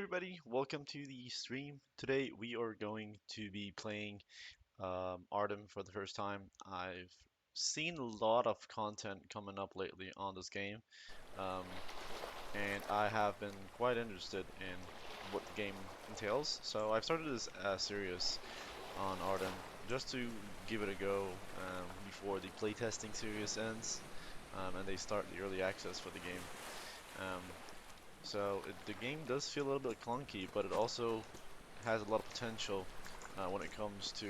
everybody, welcome to the stream. Today we are going to be playing Ardem for the first time. I've seen a lot of content coming up lately on this game, um, and I have been quite interested in what the game entails. So I've started this series on Ardem just to give it a go before the playtesting series ends, and they start the early access for the game. Um, the game does feel a little bit clunky, but it also has a lot of potential when it comes to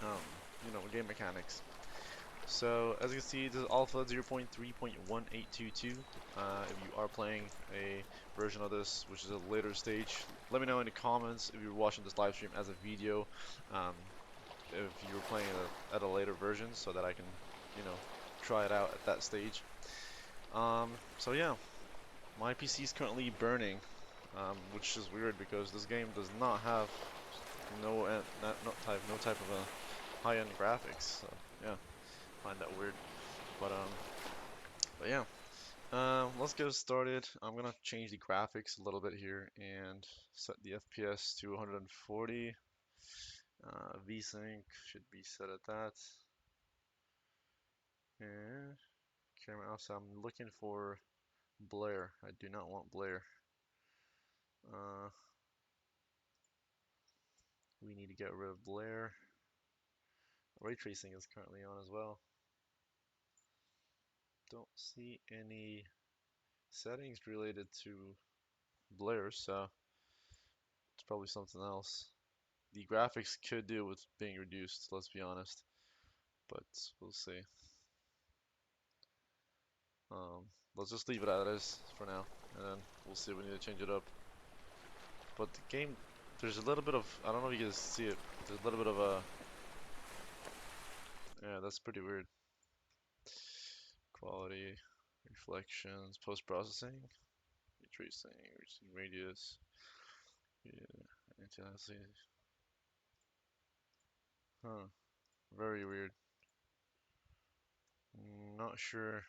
um, game mechanics. So as you can see, this is alpha 0.3.1822. If you are playing a version of this, which is a later stage, let me know in the comments if you're watching this live stream as a video, um, if you're playing at a later version, so that I can, you know, try it out at that stage. So yeah, my PC is currently burning, which is weird because this game does not have no type of a high-end graphics. So yeah, find that weird. But um, but yeah, let's get started. I'm gonna change the graphics a little bit here and set the FPS to 140. VSync should be set at that. And camera also, I'm looking for blare. I do not want blare. Uh, we need to get rid of blare. Ray tracing is currently on as well. Don't see any settings related to blur, so it's probably something else. The graphics could do with being reduced, let's be honest, but we'll see. Um, let's just leave it as it is for now, and then we'll see if we need to change it up. But the game, there's a little bit of, I don't know if you guys see it, but there's a little bit of a, yeah, that's pretty weird. Quality, reflections, post-processing, ray tracing, radius, yeah, intensity. Huh, very weird. Not sure.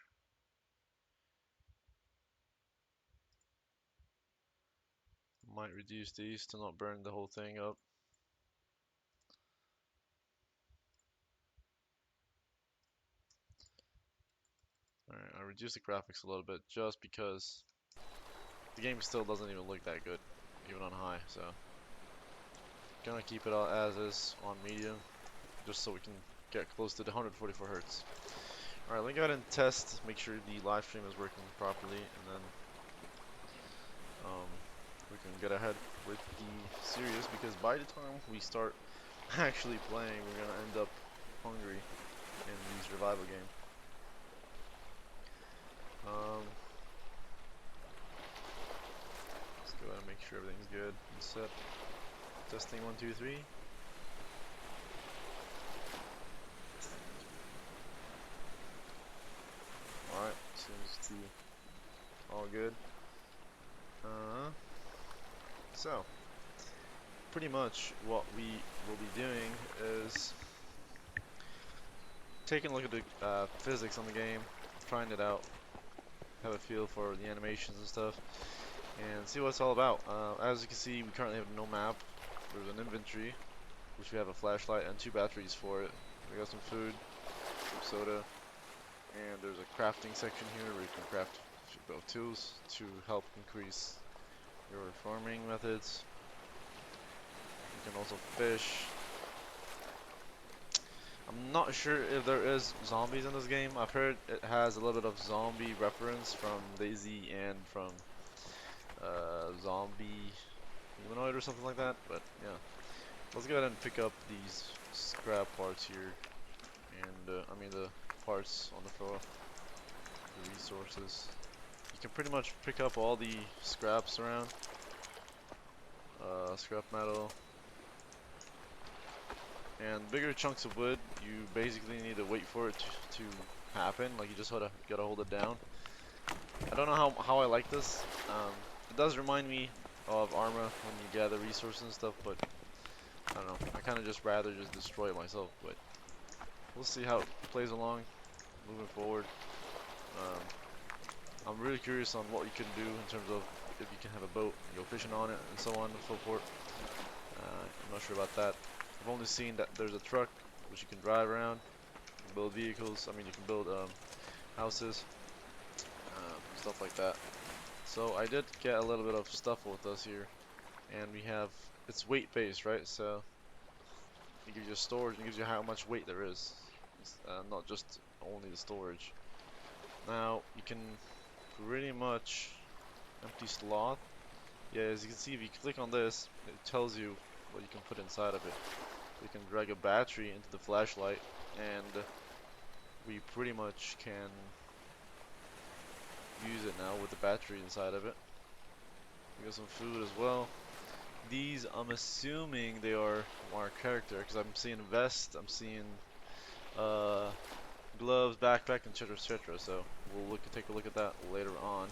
Might reduce these to not burn the whole thing up. Alright, I reduced the graphics a little bit just because the game still doesn't even look that good, even on high, so gonna keep it all as is on medium, just so we can get close to the 144 Hertz. Alright, let me go ahead and test, make sure the live stream is working properly, and then um, we can get ahead with the series, because by the time we start actually playing, we're gonna end up hungry in the survival game. Let's go ahead and make sure everything's good and set. Testing 1, 2, 3. Alright, seems to be all good. So, pretty much what we will be doing is taking a look at the physics on the game, trying it out, have a feel for the animations and stuff, and see what it's all about. As you can see, we currently have no map. There's an inventory, which we have a flashlight and 2 batteries for it. We got some food, some soda, and there's a crafting section here where you can craft both tools to help increase your farming methods. You can also fish. I'm not sure if there is zombies in this game. I've heard it has a little bit of zombie reference from DayZ and from Zombie Humanoid or something like that, but yeah. Let's go ahead and pick up these scrap parts here, and I mean the parts on the floor, the resources. You can pretty much pick up all the scraps around, scrap metal, and bigger chunks of wood. You basically need to wait for it to happen. Like you just gotta hold it down. I don't know how I like this. It does remind me of Arma when you gather resources and stuff, but I don't know. I kind of just rather just destroy it myself. But we'll see how it plays along moving forward. I'm really curious on what you can do in terms of if you can have a boat and go fishing on it and so on and so forth. I'm not sure about that. I've only seen that there's a truck which you can drive around, you can build vehicles. I mean, you can build houses, stuff like that. So I did get a little bit of stuff with us here, and we have it's weight based, right? So it gives you storage and it gives you how much weight there is. It's, not just only the storage. Now you can pretty much empty slot. Yeah, as you can see, if you click on this, it tells you what you can put inside of it. You can drag a battery into the flashlight, and we pretty much can use it now with the battery inside of it. We got some food as well. These, I'm assuming they are our character, because I'm seeing vest, I'm seeing uh, gloves, backpack, and etc. etc. So we'll take a look at that later on.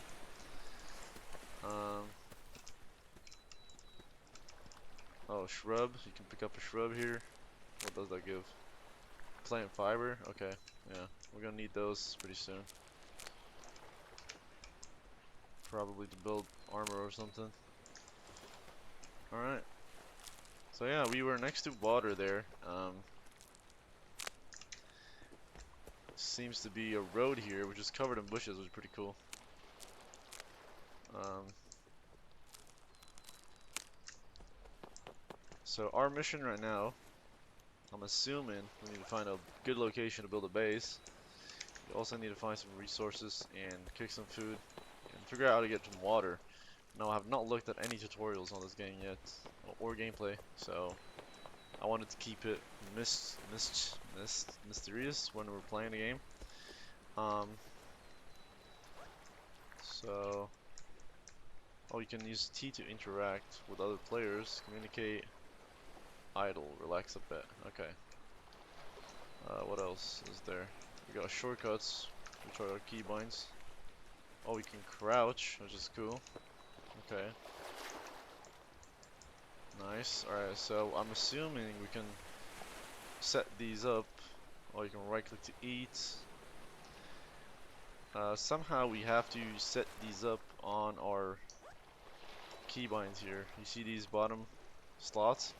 Um, oh, shrub. You can pick up a shrub here. What does that give? Plant fiber. Okay, yeah, we're gonna need those pretty soon. Probably to build armor or something. All right. So yeah, we were next to water there. Seems to be a road here, which is covered in bushes, which is pretty cool. Um, so our mission right now, I'm assuming we need to find a good location to build a base. We also need to find some resources and cook some food and figure out how to get some water. Now, I have not looked at any tutorials on this game yet, or gameplay, so I wanted to keep it mysterious when we're playing the game. Um, so, oh, you can use T to interact with other players, communicate, idle, relax a bit. Okay. What else is there? We got shortcuts, which are our keybinds. Oh, we can crouch, which is cool. Okay. Nice. Alright, so I'm assuming we can set these up. Oh, you can right click to eat. Somehow we have to set these up on our keybinds here. You see these bottom slots?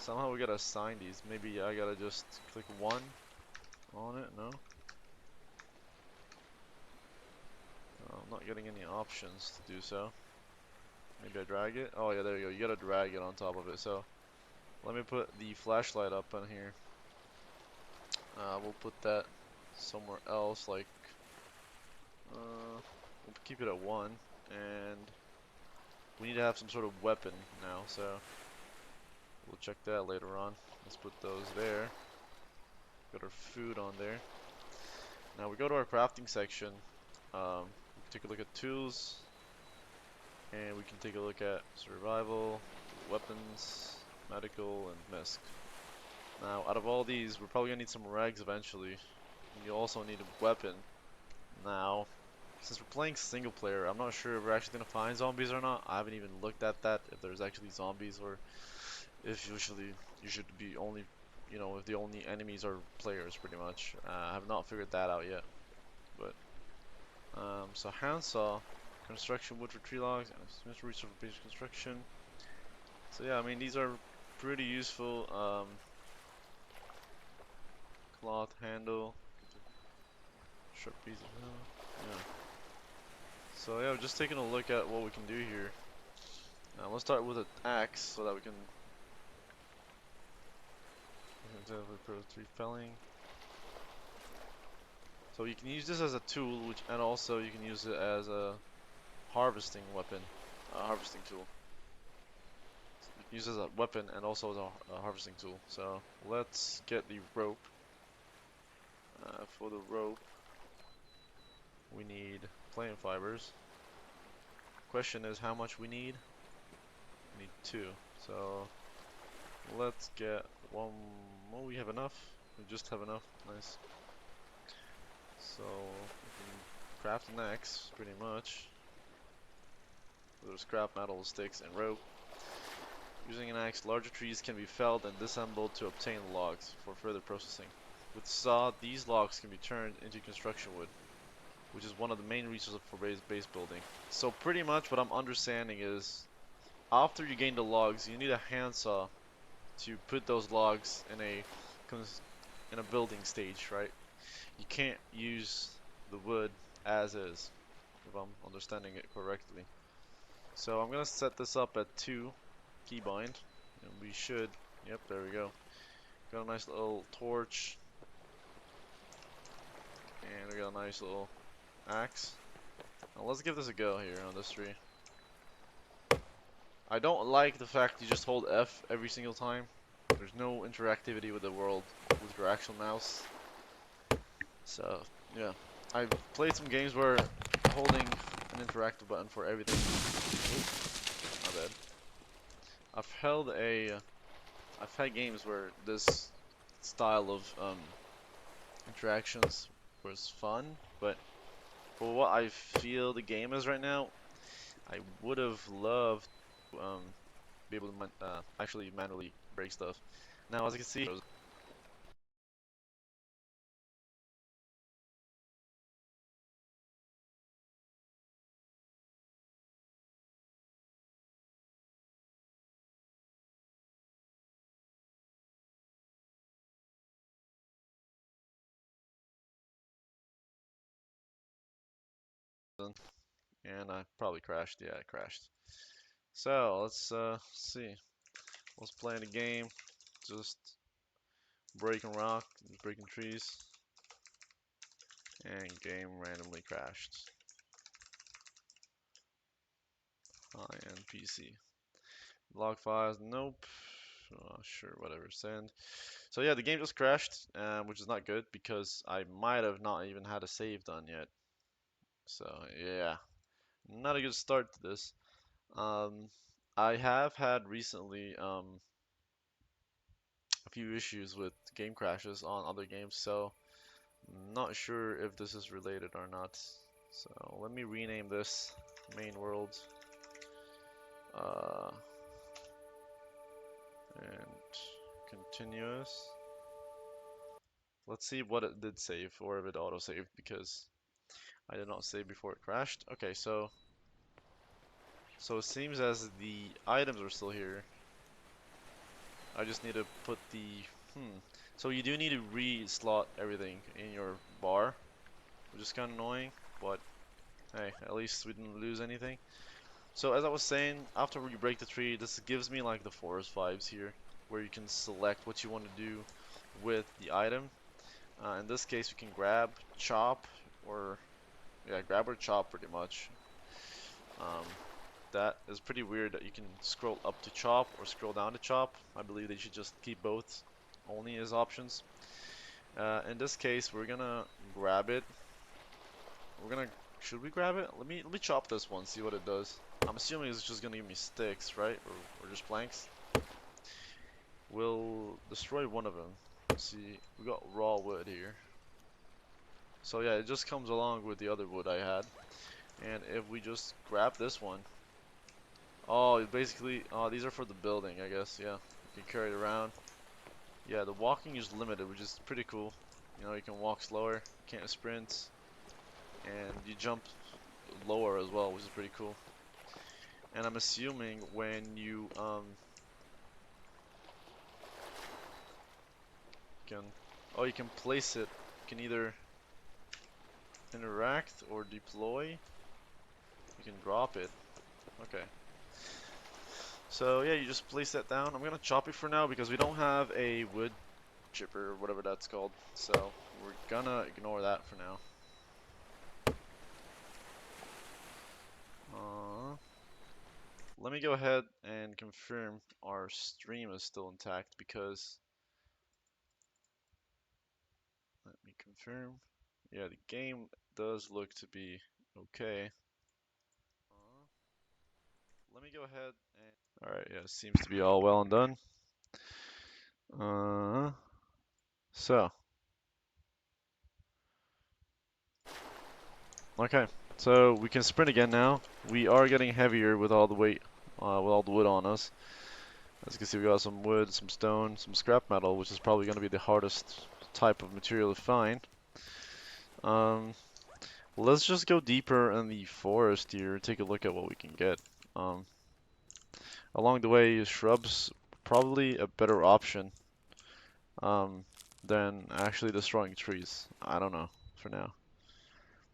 Somehow we gotta assign these. Maybe I gotta just click one on it. No? I'm not getting any options to do so. Maybe I drag it? Oh yeah, there you go. You gotta drag it on top of it. So let me put the flashlight up on here. We'll put that somewhere else, like we'll keep it at 1, and we need to have some sort of weapon now, so we'll check that later on. Let's put those there. Got our food on there. Now we go to our crafting section. We can take a look at tools, and we can take a look at survival, weapons, medical, and misc. Now, out of all these, we're probably gonna need some rags eventually. You also need a weapon. Now, since we're playing single player, I'm not sure if we're actually gonna find zombies or not. I haven't even looked at that, if there's actually zombies, or if usually you should be only, you know, if the only enemies are players, pretty much. I have not figured that out yet. But so handsaw, construction wood for tree logs, and smith resource for basic construction. So yeah, I mean these are pretty useful. Cloth handle, sharp piece of yeah. So yeah, just taking a look at what we can do here. Let's start with an axe so that we can pro 3 felling. So you can use this as a tool, and also you can use it as a harvesting weapon, harvesting tool. So you can use it as a weapon and also as a harvesting tool. So let's get the rope. For the rope, we need plant fibers. Question is how much we need. We need 2. So let's get one. Oh, we have enough. We just have enough. Nice. So we can craft an axe, pretty much. There's scrap metal, sticks, and rope. Using an axe, larger trees can be felled and disassembled to obtain logs for further processing. With saw, these logs can be turned into construction wood. which is one of the main resources for base building. So pretty much what I'm understanding is after you gain the logs, you need a handsaw to put those logs in a building stage, right? You can't use the wood as is, if I'm understanding it correctly. So I'm gonna set this up at 2 keybind, and we should, yep, there we go. Got a nice little torch, and we got a nice little axe. Now let's give this a go here on this tree. I don't like the fact you just hold F every single time. There's no interactivity with the world with your actual mouse. So, yeah. I've played some games where holding an interactive button for everything. Ooh, my bad. I've had games where this style of interactions was fun, but for what I feel the game is right now, I would have loved to be able to actually manually break stuff. Now, as you can see, and I probably crashed. Yeah, I crashed. So let's see. Let's play the game. Just breaking rock, breaking trees, and game randomly crashed. High-end PC. Log files, nope. Sure, whatever. Send. So yeah, the game just crashed, which is not good because I might have not even had a save done yet. So yeah, not a good start to this. Um, I have had recently a few issues with game crashes on other games, so not sure if this is related or not. So let me rename this main world uh, and continuous. Let's see what it did save or if it auto saved because I did not save before it crashed. Okay, so it seems as the items are still here. I just need to put the So you do need to re-slot everything in your bar, which is kind of annoying, but hey, at least we didn't lose anything. So as I was saying, after you break the tree, this gives me like the forest vibes here, where you can select what you want to do with the item. In this case, you can grab, chop, or yeah, grab or chop pretty much. Um, that is pretty weird that you can scroll up to chop or scroll down to chop. I believe they should just keep both only as options. In this case, we're gonna grab it. Should we grab it? Let me chop this one, see what it does. I'm assuming it's just gonna give me sticks, right? Or just planks. We'll destroy one of them. Let's see, we got raw wood here. So yeah, it just comes along with the other wood I had. And if we just grab this one. Oh, basically, these are for the building, I guess, yeah. You can carry it around. Yeah, the walking is limited, which is pretty cool. You know, you can walk slower, can't sprint, and you jump lower as well, which is pretty cool. And I'm assuming when you can, oh, you can place it. You can either interact or deploy. You can drop it. Okay. So yeah, you just place that down. I'm gonna chop it for now because we don't have a wood chipper or whatever that's called. So we're gonna ignore that for now. Let me go ahead and confirm our stream is still intact because let me confirm. Yeah, the game does look to be okay. Let me go ahead and all right, yeah, seems to be all well and done. Uh, so okay, so we can sprint again now. We are getting heavier with all the weight, with all the wood on us. As you can see, we got some wood, some stone, some scrap metal, which is probably going to be the hardest type of material to find. Um, Let's just go deeper in the forest here, take a look at what we can get. Um, Along the way, shrubs probably a better option um, than actually destroying trees. I don't know for now.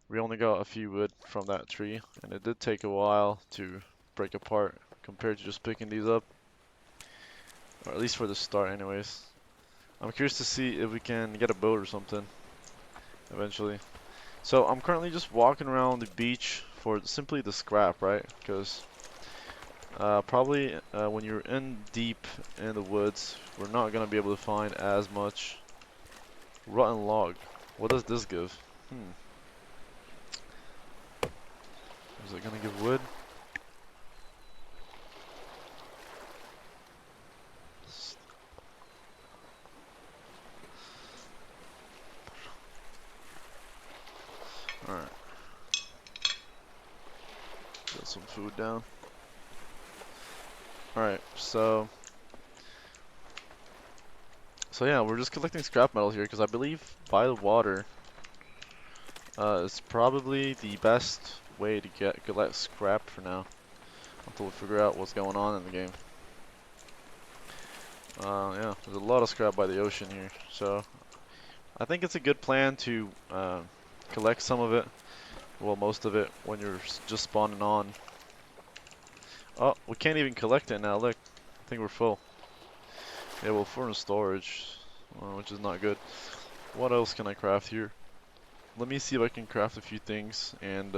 We only got a few wood from that tree, and it did take a while to break apart compared to just picking these up, or at least for the start anyways. I'm curious to see if we can get a boat or something eventually. So I'm currently just walking around the beach for simply the scrap, right? Because probably when you're in deep in the woods, we're not gonna be able to find as much rotten log. What does this give? Hmm. Is it gonna give wood? Alright, got some food down. Alright, so yeah, we're just collecting scrap metal here because I believe by the water is probably the best way to collect scrap for now until we figure out what's going on in the game. Yeah, there's a lot of scrap by the ocean here, so I think it's a good plan to collect some of it, well, most of it, when you're just spawning on. Oh, we can't even collect it now. Look, I think we're full. Yeah, well, we're in storage, which is not good. What else can I craft here? Let me see if I can craft a few things and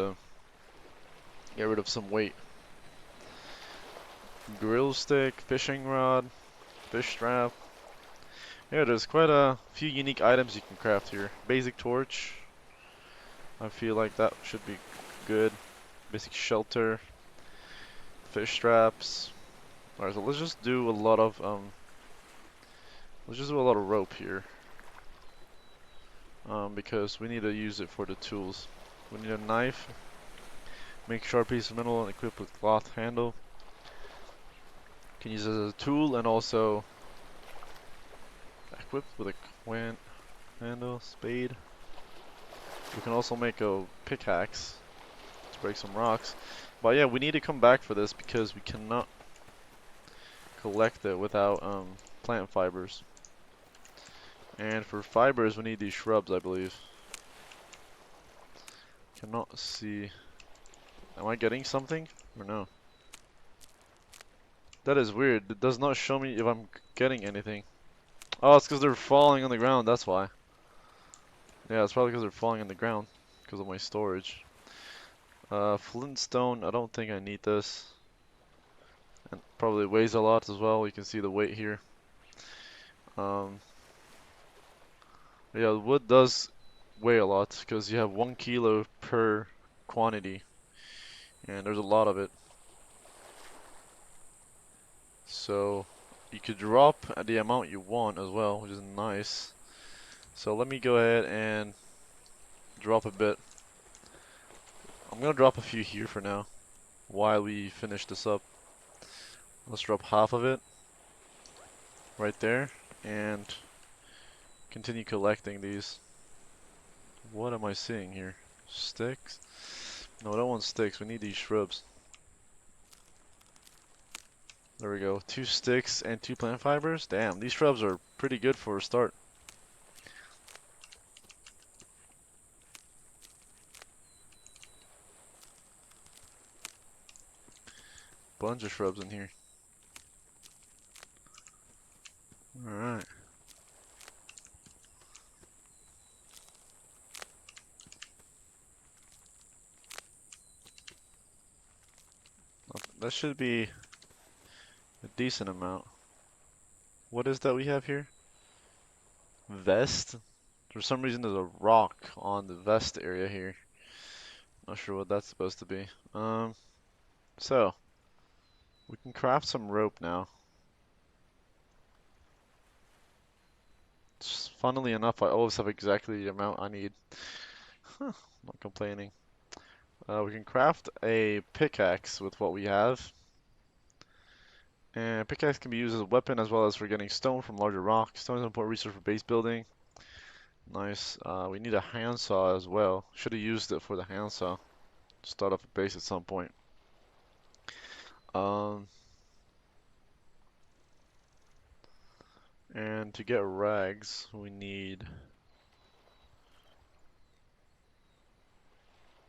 get rid of some weight. Grill stick, fishing rod, fish strap. Yeah, there's quite a few unique items you can craft here. Basic torch. I feel like that should be good. Basic shelter, fish straps. Alright, so let's just do a lot of rope here. Because we need to use it for the tools. We need a knife, make sharp piece of metal and equip with cloth handle. Can use it as a tool and also equipped with a quant handle, spade. We can also make a pickaxe to break some rocks. But yeah, we need to come back for this because we cannot collect it without plant fibers. And for fibers, we need these shrubs, I believe. Cannot see. Am I getting something or no? That is weird. It does not show me if I'm getting anything. Oh, it's because they're falling on the ground. That's why. Yeah, it's probably because they're falling on the ground because of my storage. Flintstone. I don't think I need this. And probably weighs a lot as well. You can see the weight here. Um, yeah, wood does weigh a lot because you have 1 kilo per quantity, and there's a lot of it. So you could drop the amount you want as well, which is nice. So let me go ahead and drop a bit. I'm gonna drop a few here for now while we finish this up. Let's drop half of it right there and continue collecting these. What am I seeing here? Sticks? No, I don't want sticks. We need these shrubs. There we go. 2 sticks and 2 plant fibers. Damn, these shrubs are pretty good for a start. Bunch of shrubs in here. Alright. That should be a decent amount. What is that we have here? Vest? For some reason there's a rock on the vest area here. Not sure what that's supposed to be. So we can craft some rope now. Funnily enough, I always have exactly the amount I need. Huh, not complaining. We can craft a pickaxe with what we have. And pickaxe can be used as a weapon as well as for getting stone from larger rocks. Stone is an important resource for base building. Nice. We need a handsaw as well. Should have used it for the handsaw. Start off a base at some point. Um, and to get rags, we need.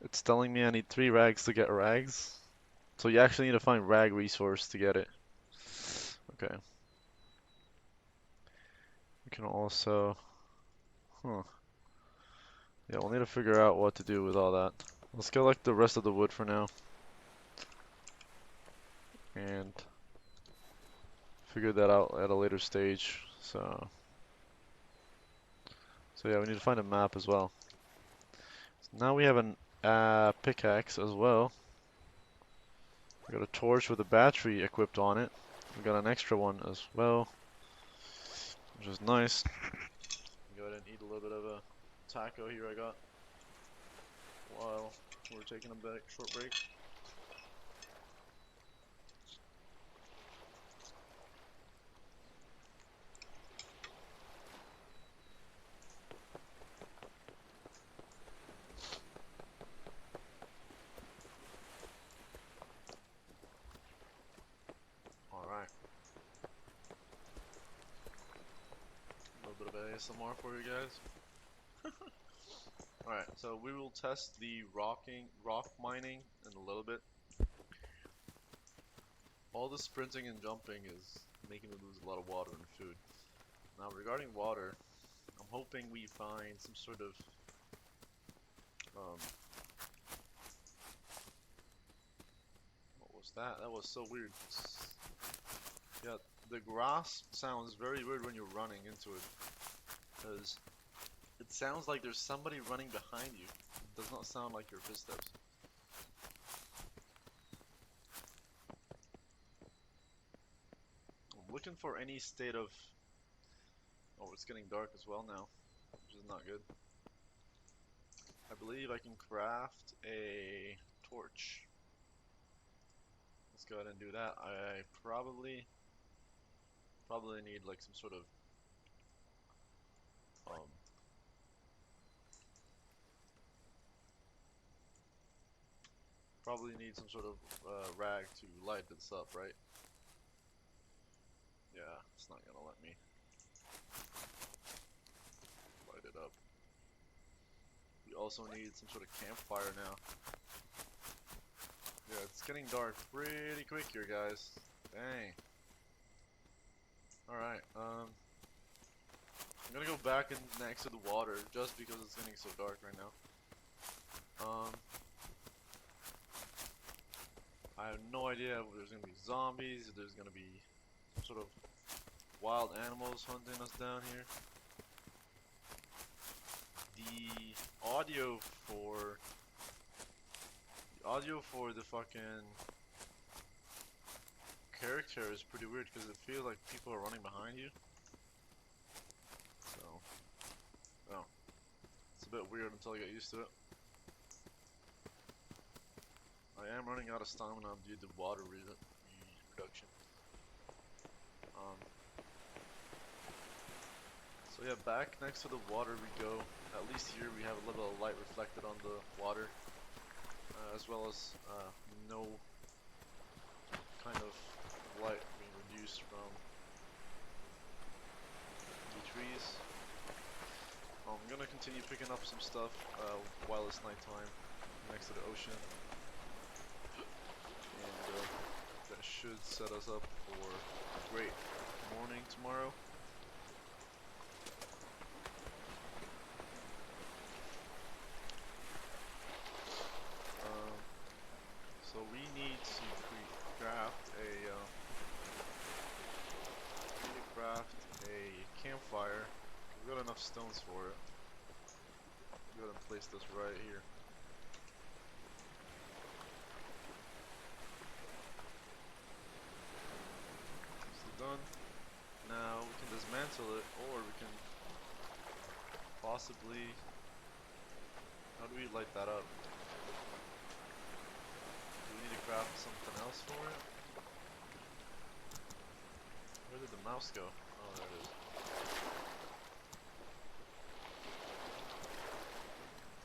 It's telling me I need 3 rags to get rags. So you actually need to find rag resource to get it. Okay. We can also. Huh. Yeah, we'll need to figure out what to do with all that. Let's collect the rest of the wood for now. And figure that out at a later stage. So yeah, we need to find a map as well. Now we have an pickaxe as well. We got a torch with a battery equipped on it. We got an extra one as well, which is nice. Go ahead and eat a little bit of a taco here I got while we're taking a short break. Alright. A little bit of ASMR for you guys. Alright, so we will test the rock mining in a little bit. All the sprinting and jumping is making me lose a lot of water and food. Now regarding water, I'm hoping we find some sort of what was that? That was so weird. Yeah, the grass sounds very weird when you're running into it, because it sounds like there's somebody running behind you. It does not sound like your footsteps. I'm looking for any state of... Oh, it's getting dark as well now, which is not good. I believe I can craft a torch. Let's go ahead and do that. I probably need like some sort of rag to light this up, right? Yeah, it's not gonna let me light it up. We also need some sort of campfire now. Yeah, it's getting dark pretty quick here, guys. Dang. Alright, I'm gonna go back in next to the water just because it's getting so dark right now. I have no idea if there's gonna be zombies, if there's gonna be some sort of wild animals hunting us down here. The audio for the fucking character is pretty weird because it feels like people are running behind you. So, oh, it's a bit weird until I get used to it. I am running out of stamina due to water reduction. So yeah, back next to the water we go. At least here we have a little light reflected on the water, as well as no kind of light being reduced from the trees. I'm gonna continue picking up some stuff while it's nighttime next to the ocean, and that should set us up for a great morning tomorrow. So we need to craft a campfire. We've got enough stones for it. Go ahead and place this right here. This is done. Now we can dismantle it, or we can possibly... How do we light that up? Do we need to craft something else for it? Where did the mouse go? Oh, there it is.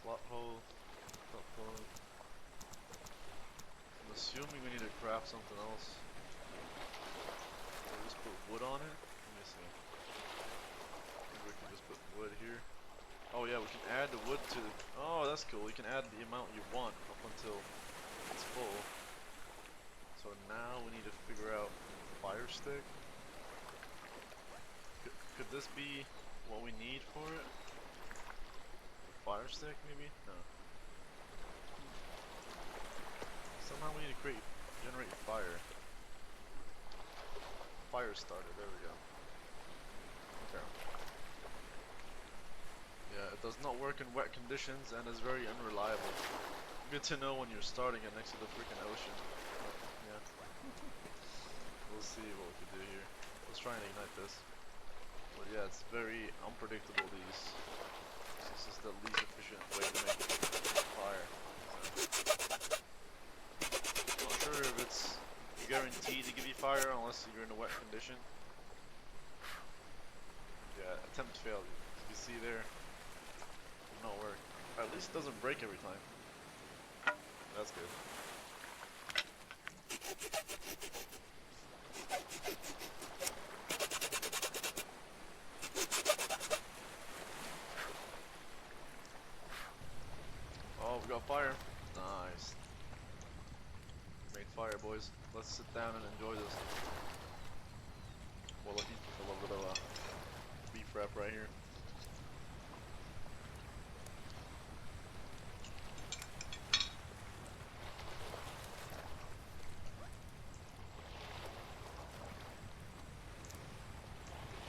Plot hole, plot hole. I'm assuming we need to craft something else. Or just put wood on it? Let me see. Maybe we can just put wood here. Oh yeah, we can add the wood to the... Oh, that's cool. You can add the amount you want up until it's full. So now we need to figure out fire stick. Could this be what we need for it? A fire stick, maybe? No. Somehow we need to generate fire. Fire starter, there we go. Okay. Yeah, it does not work in wet conditions and is very unreliable. Good to know when you're starting it next to the freaking ocean. But, yeah. We'll see what we can do here. Let's try and ignite this. But yeah, it's very unpredictable, these. This is the least efficient way to make fire. So, not sure if it's guaranteed to give you fire unless you're in a wet condition. Yeah, attempt failed. As you can see there, did not work. At least it doesn't break every time. That's good. Oh, we got fire. Nice. We made fire, boys. Let's sit down and enjoy this. Well, I'll eat a little bit of beef wrap right here.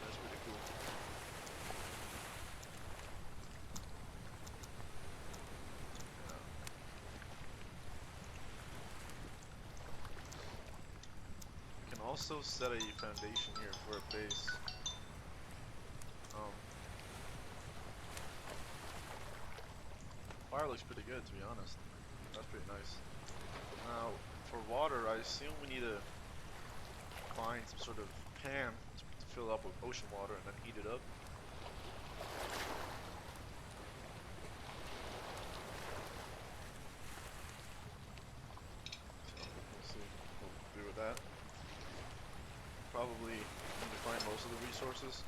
That's pretty cool. Yeah. We can also set a foundation here for a base. Fire looks pretty good, to be honest. That's pretty nice. Now, for water, I assume we need to find some sort of pan to fill up with ocean water and then heat it up. So, we'll see what we can do with that. Probably need to find most of the resources.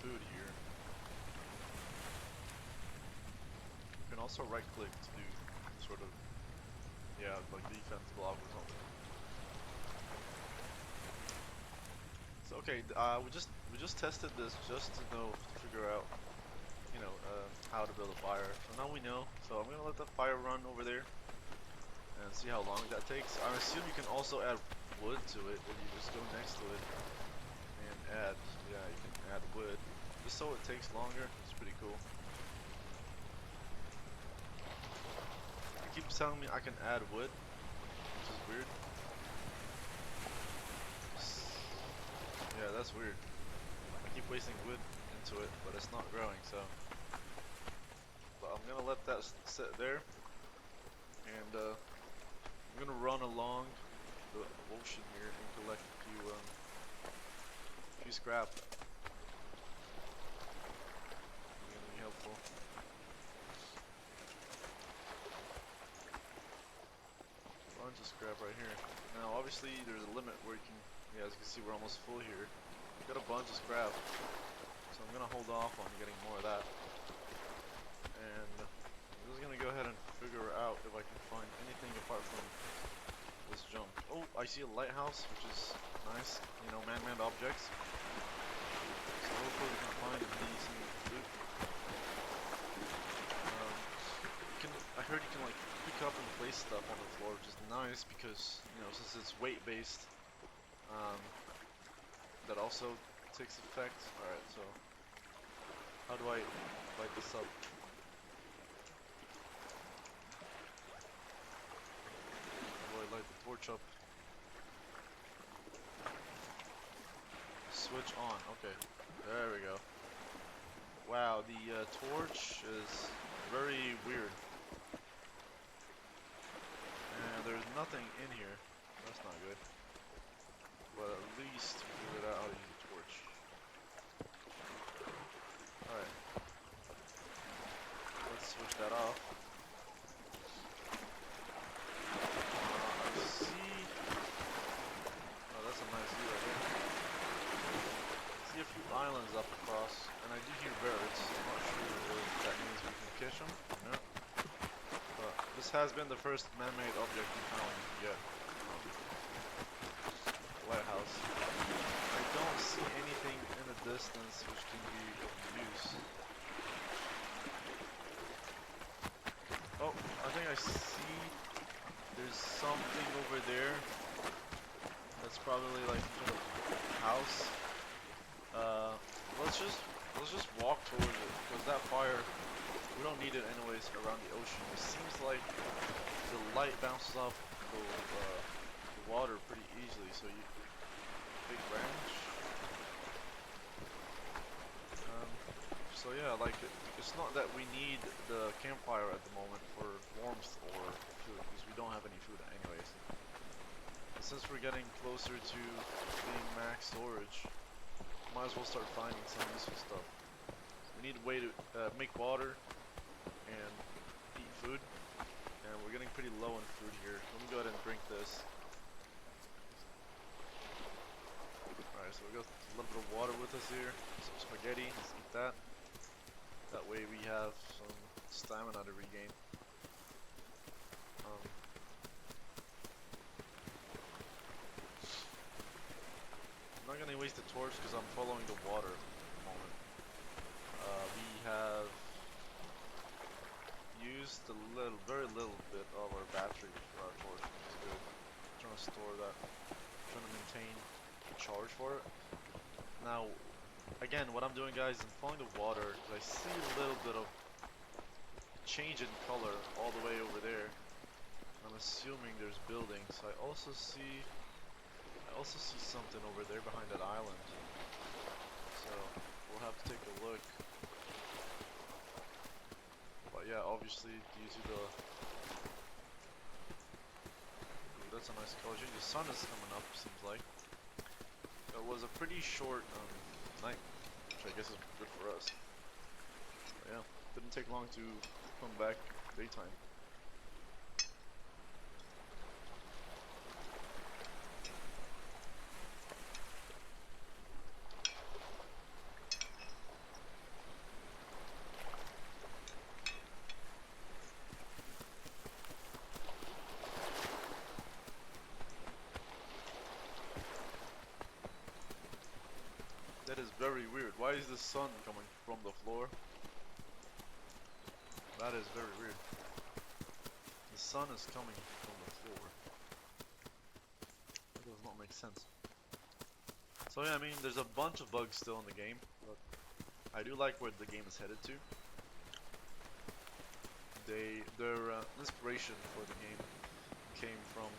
Food here. You can also right click to do sort of, yeah, like defense block or something. So okay, we just tested this just to figure out, you know, how to build a fire. So now we know. So I'm gonna let the fire run over there and see how long that takes. I assume you can also add wood to it, or you just go next to it and add, yeah, you can add wood. Just so it takes longer. It's pretty cool. It keeps telling me I can add wood, which is weird. Yeah, that's weird. I keep wasting wood into it, but it's not growing, so. But I'm gonna let that sit there, and I'm gonna run along the ocean here and collect a few scrap. Gonna be helpful. Bunch of scrap right here. Now, obviously, there's a limit where you can. Yeah, as you can see, we're almost full here. We've got a bunch of scrap, so I'm gonna hold off on getting more of that. And I'm just gonna go ahead and figure out if I can find anything apart from this junk. Oh, I see a lighthouse, which is nice. You know, man-made objects. So hopefully we can find a decent loot. I heard you can like pick up and place stuff on the floor, which is nice because, you know, since it's weight-based, that also takes effect. Alright, so how do I light this up? How do I light the torch up? Switch on. Okay, there we go. Wow, the torch is very weird. there's nothing in here. That's not good. But at least we figured out how to use a torch. Alright. Let's switch that off. I see... Oh, that's a nice view right there. I see a few islands up across, and I do hear birds. I'm not sure if that means we can catch them or not. But this has been the first man-made object we found yet. Lighthouse. I don't see anything in the distance which can be of use. Oh, I think I see there's something over there. That's probably like some sort of house. Let's just walk towards it because that fire, we don't need it anyways around the ocean. It seems like the light bounces off the water pretty easily, so you big branch. So yeah, like it's not that we need the campfire at the moment for warmth or food, because we don't have any food anyways. And since we're getting closer to being max storage, might as well start finding some useful stuff. We need a way to make water and eat food, and we're getting pretty low on food here. Let me go ahead and drink this. Alright, so we got a little bit of water with us here, some spaghetti, let's eat that. That way we have some stamina to regain. I'm not gonna waste the torch because I'm following the water at the moment. We have used a little, very little bit of our battery for our torch, which is good. I'm trying to store that, trying to maintain a charge for it. Now, again, what I'm doing, guys, is I'm following the water because I see a little bit of change in color all the way over there. I'm assuming there's buildings. I also see something over there behind that island. So we'll have to take a look. But yeah, obviously due to the that's a nice color change. The sun is coming up, seems like. It was a pretty short night, which I guess is good for us. But yeah, didn't take long to come back daytime. That is very weird. Why is the sun coming from the floor? That is very weird. The sun is coming from the floor. That does not make sense. So yeah, I mean, there's a bunch of bugs still in the game, but I do like where the game is headed to. Their inspiration for the game came from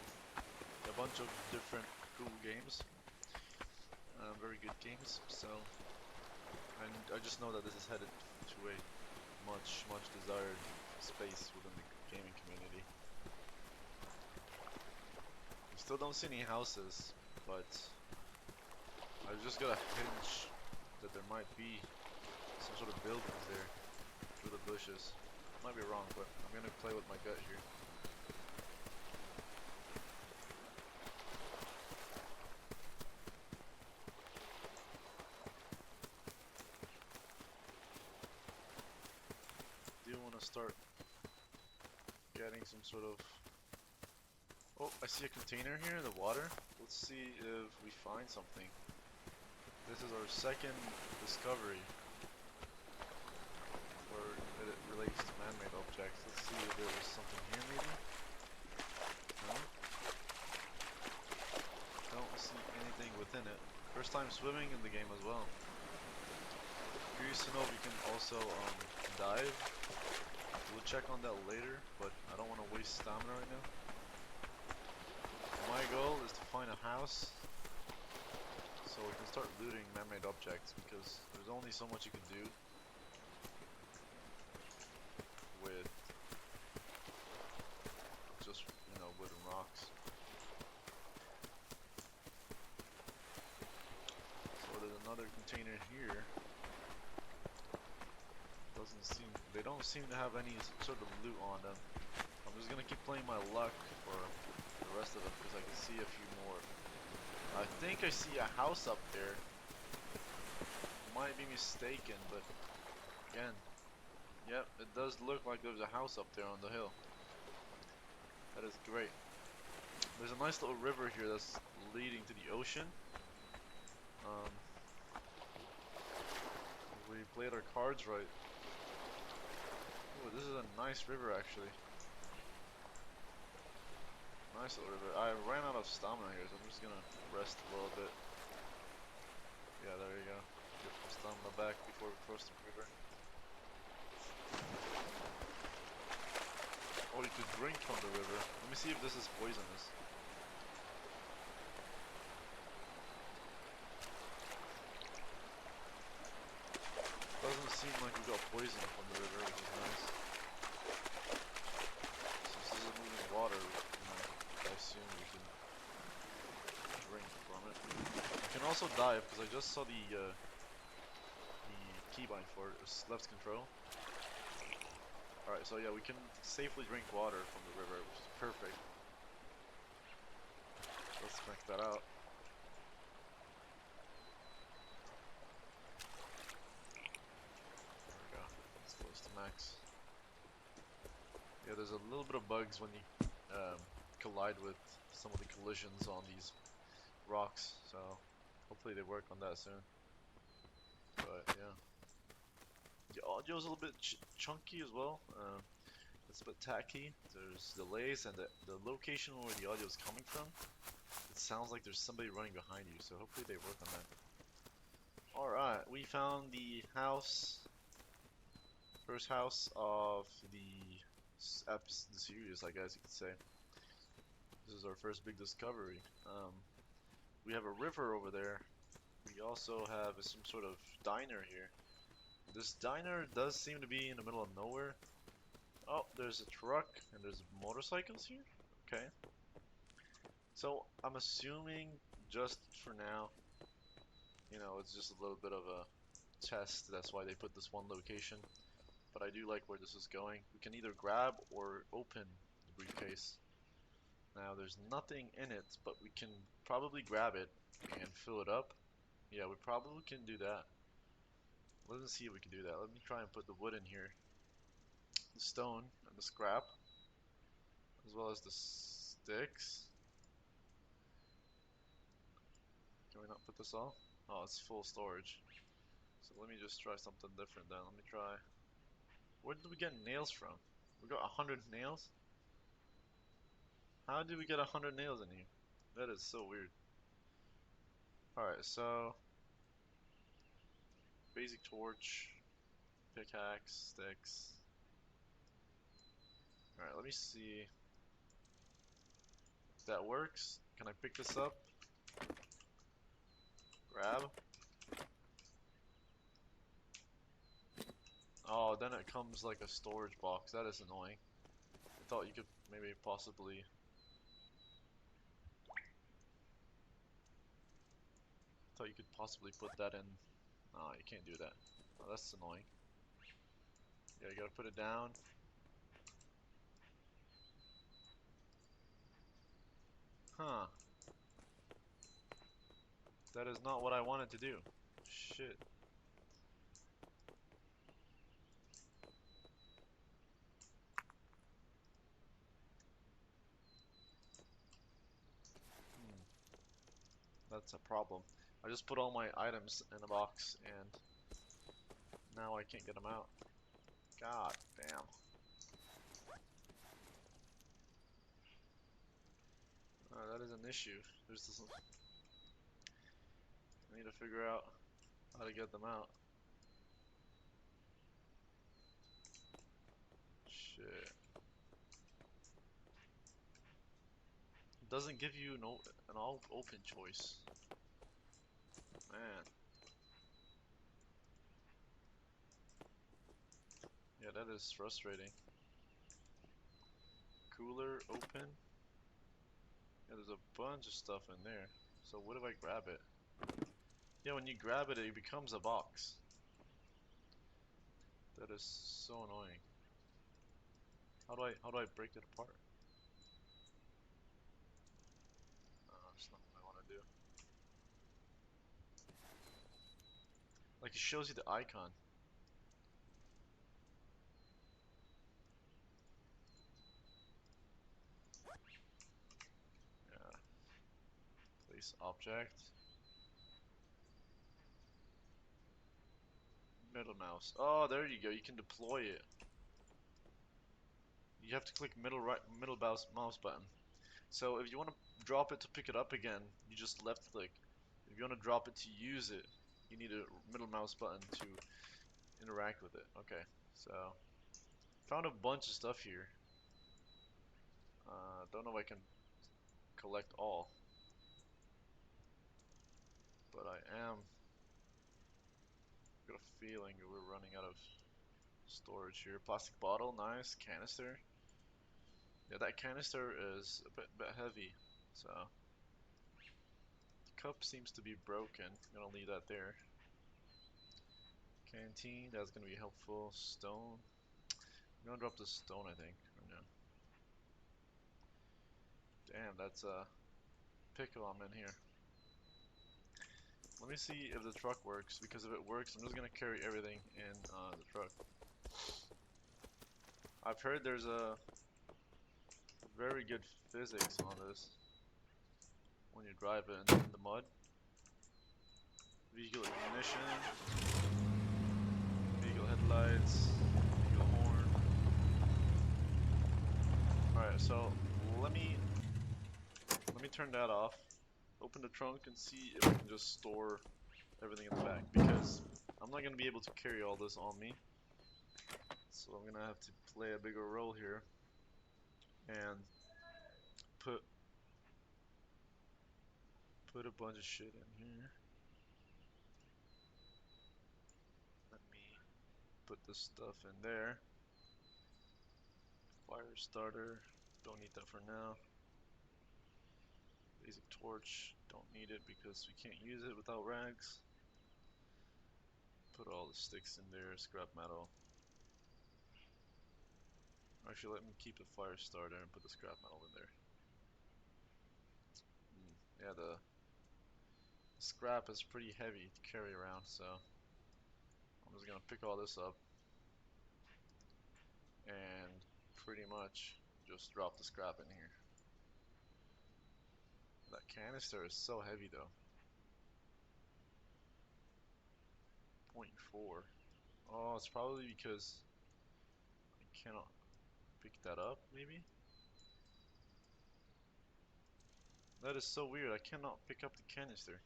a bunch of different cool games. Very good games, so and I just know that this is headed to a much desired space within the gaming community. We still don't see any houses, but I just got a hunch that there might be some sort of buildings there through the bushes. Might be wrong, but I'm gonna play with my gut here. Start getting some sort of... Oh, I see a container here in the water. Let's see if we find something. This is our second discovery where it relates to man-made objects. Let's see if there is something here maybe. No? Don't see anything within it. First time swimming in the game as well. Curious to know if you can also dive. We'll check on that later, but I don't want to waste stamina right now. My goal is to find a house so we can start looting man-made objects, because there's only so much you can do with just, you know, wooden rocks. So there's another container here. They don't seem to have any sort of loot on them. I'm just gonna keep playing my luck for the rest of them because I can see a few more. I think I see a house up there. Might be mistaken, but again, yep, it does look like there's a house up there on the hill. That is great. There's a nice little river here that's leading to the ocean. If we played our cards right. Ooh, this is a nice river actually. Nice little river. I ran out of stamina here, so I'm just gonna rest a little bit. Yeah, there you go. Get some stamina back before we cross the river. Oh, you could drink from the river. Let me see if this is poisonous. Doesn't seem like we got poison from the river, which is nice. Since this is moving water, I assume we can drink from it. I can also dive because I just saw the keybind for it. It's left control. Alright, so yeah, we can safely drink water from the river, which is perfect. Let's check that out. There we go. It's close to max. Yeah, there's a little bit of bugs when you collide with some of the collisions on these rocks, so hopefully they work on that soon. But yeah, the audio's a little bit chunky as well. It's a bit tacky. There's delays, and the location where the audio is coming from, it sounds like there's somebody running behind you, so hopefully they work on that. Alright, we found the house, first house of the series, I guess you could say. This is our first big discovery. We have a river over there. We also have some sort of diner here. This diner does seem to be in the middle of nowhere. Oh, there's a truck and there's motorcycles here? Okay. So, I'm assuming just for now, you know, it's just a little bit of a test. That's why they put this one location. But I do like where this is going. We can either grab or open the briefcase. Now, there's nothing in it, but we can probably grab it and fill it up. Yeah, we probably can do that. Let's see if we can do that. Let me try and put the wood in here. The stone and the scrap, as well as the sticks. Can we not put this all? Oh, it's full storage. So let me just try something different then. Let me try. Where did we get nails from? We got 100 nails? How did we get 100 nails in here? That is so weird. Alright, so basic torch, pickaxe, sticks. Alright, let me see if that works. Can I pick this up? Grab. Oh, then it comes like a storage box. That is annoying. I thought you could maybe possibly... thought you could possibly put that in. Oh, you can't do that. Oh, that's annoying. Yeah, you gotta put it down. Huh. That is not what I wanted to do. Shit. Hmm. That's a problem. I just put all my items in a box and now I can't get them out. God damn. That is an issue. There's this. I need to figure out how to get them out. Shit. It doesn't give you an all open choice. Man. Yeah, that is frustrating. Cooler open. Yeah, there's a bunch of stuff in there. So what if I grab it? Yeah, when you grab it, it becomes a box. That is so annoying. How do I break it apart? That's not what I want to do. Like it shows you the icon. Yeah. Place object. Middle mouse. Oh, there you go. You can deploy it. You have to click middle mouse button. So if you want to drop it to pick it up again, you just left click. If you want to drop it to use it, you need a middle mouse button to interact with it. Okay, so found a bunch of stuff here. Don't know if I can collect all, but I am. Got a feeling we're running out of storage here. Plastic bottle, nice. Canister. Yeah, that canister is a bit heavy, so the cup seems to be broken. I'm gonna leave that there. Canteen, that's gonna be helpful. Stone. I'm gonna drop the stone, I think, right now. Damn, that's a pickle I'm in here. Let me see if the truck works, because if it works, I'm just gonna carry everything in the truck. I've heard there's a very good physics on this when you drive it in the mud. Vehicle ignition, vehicle headlights, vehicle horn. Alright, so let me turn that off. Open the trunk and see if I can just store everything in the back, because I'm not gonna be able to carry all this on me. So I'm gonna have to play a bigger role here and put a bunch of shit in here. Let me put this stuff in there. Fire starter, don't need that for now. Basic torch, don't need it because we can't use it without rags. Put all the sticks in there, scrap metal. Actually, let me keep the fire starter and put the scrap metal in there. Yeah, the scrap is pretty heavy to carry around, so I'm just gonna pick all this up and pretty much just drop the scrap in here. That canister is so heavy though. 0.4. Oh, it's probably because I cannot pick that up, maybe? That is so weird, I cannot pick up the canister.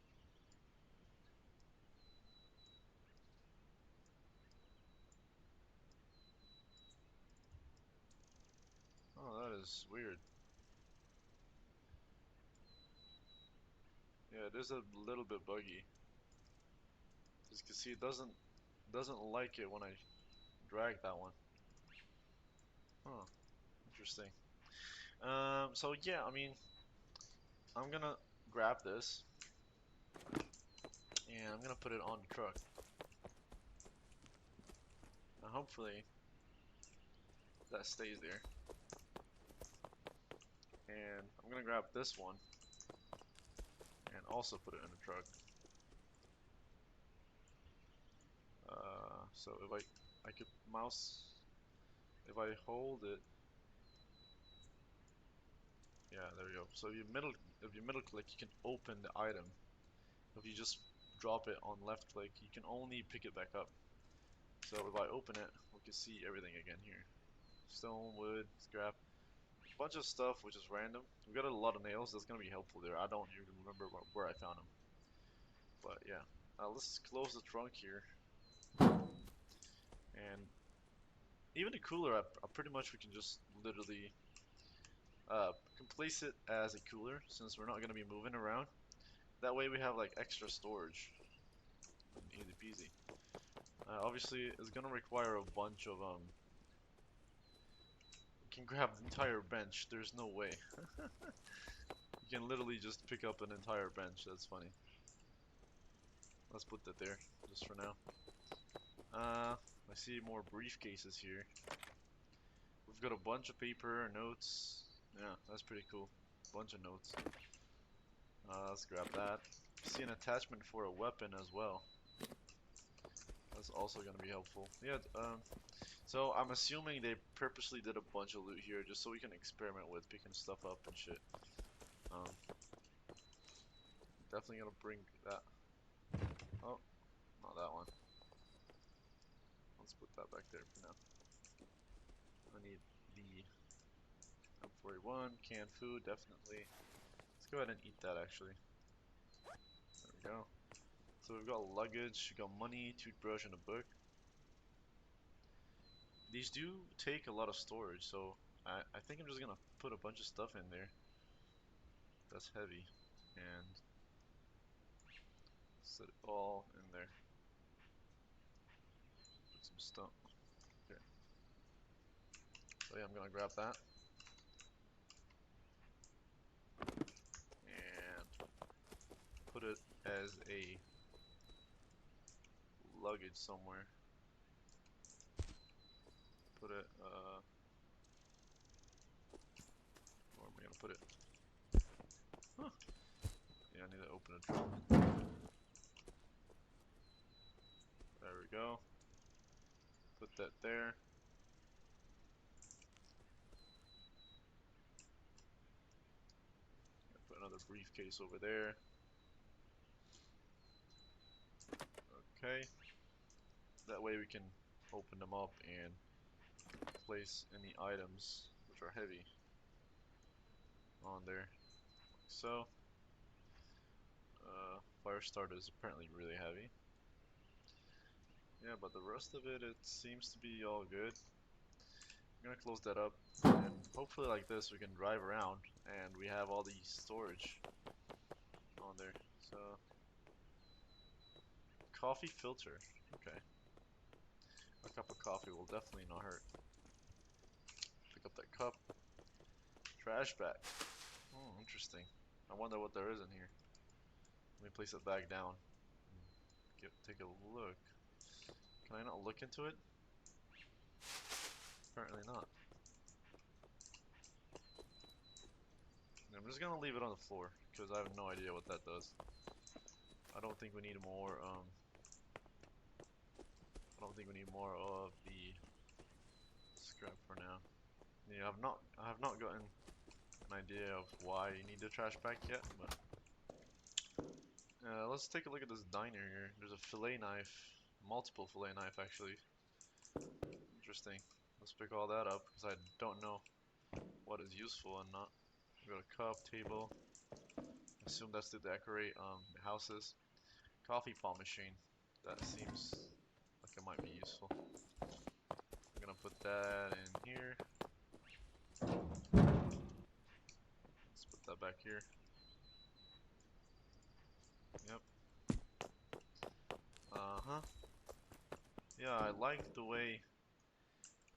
Oh, that is weird. Yeah, it is a little bit buggy. As you can see, it doesn't like it when I drag that one. Huh, interesting. So yeah, I mean, I'm gonna grab this and I'm gonna put it on the truck. And hopefully that stays there. And I'm gonna grab this one and also put it in the truck. So if I could mouse, if I hold it, yeah, there you go. So if you middle click, you can open the item. If you just drop it on left click, you can only pick it back up. So if I open it, we can see everything again here. Stone, wood, scrap, a bunch of stuff which is random. We got a lot of nails, that's gonna be helpful there. I don't even remember where I found them. But yeah, let's close the trunk here. And even the cooler, pretty much we can just literally can place it as a cooler since we're not gonna be moving around. That way we have like extra storage. Easy peasy. Obviously, it's gonna require a bunch of you can grab the entire bench. There's no way. You You can literally just pick up an entire bench. That's funny. Let's put that there just for now. I see more briefcases here. We've got a bunch of paper, notes. Yeah, that's pretty cool. Bunch of notes. Let's grab that. See an attachment for a weapon as well. That's also going to be helpful. Yeah, so I'm assuming they purposely did a bunch of loot here just so we can experiment with picking stuff up and shit. Definitely going to bring that. Oh, not that one. Let's put that back there for now. I need the M41, canned food, definitely. Let's go ahead and eat that actually. There we go. So we've got luggage, we've got money, toothbrush, and a book. These do take a lot of storage, so I think I'm just gonna put a bunch of stuff in there that's heavy and set it all in there. Put some stuff. Okay. So yeah, I'm gonna grab that. And put it as a luggage somewhere. Put it, where am I gonna put it? Huh. Yeah, I need to open it. There we go. Put that there. Put another briefcase over there. Okay. That way we can open them up and place any items which are heavy on there, like so. Fire starter is apparently really heavy. Yeah, but the rest of it seems to be all good. I'm gonna close that up, and hopefully like this we can drive around and we have all the storage on there. So, coffee filter, okay. A cup of coffee will definitely not hurt. Pick up that cup. Trash bag. Interesting. I wonder what there is in here. Let me place it back down. Take a look. Can I not look into it? Apparently not. I'm just gonna leave it on the floor because I have no idea what that does. I don't think we need more. I don't think we need more of the scrap for now. Yeah, I have not gotten an idea of why you need the trash bag yet, but let's take a look at this diner here. There's a fillet knife, multiple fillet knife actually. Interesting. Let's pick all that up because I don't know what is useful and not. We got a cup, table. Assume that's to decorate houses. Coffee pot machine. That seems like it might be useful. I'm gonna put that in here. Let's put that back here. Yep. Yeah, I like the way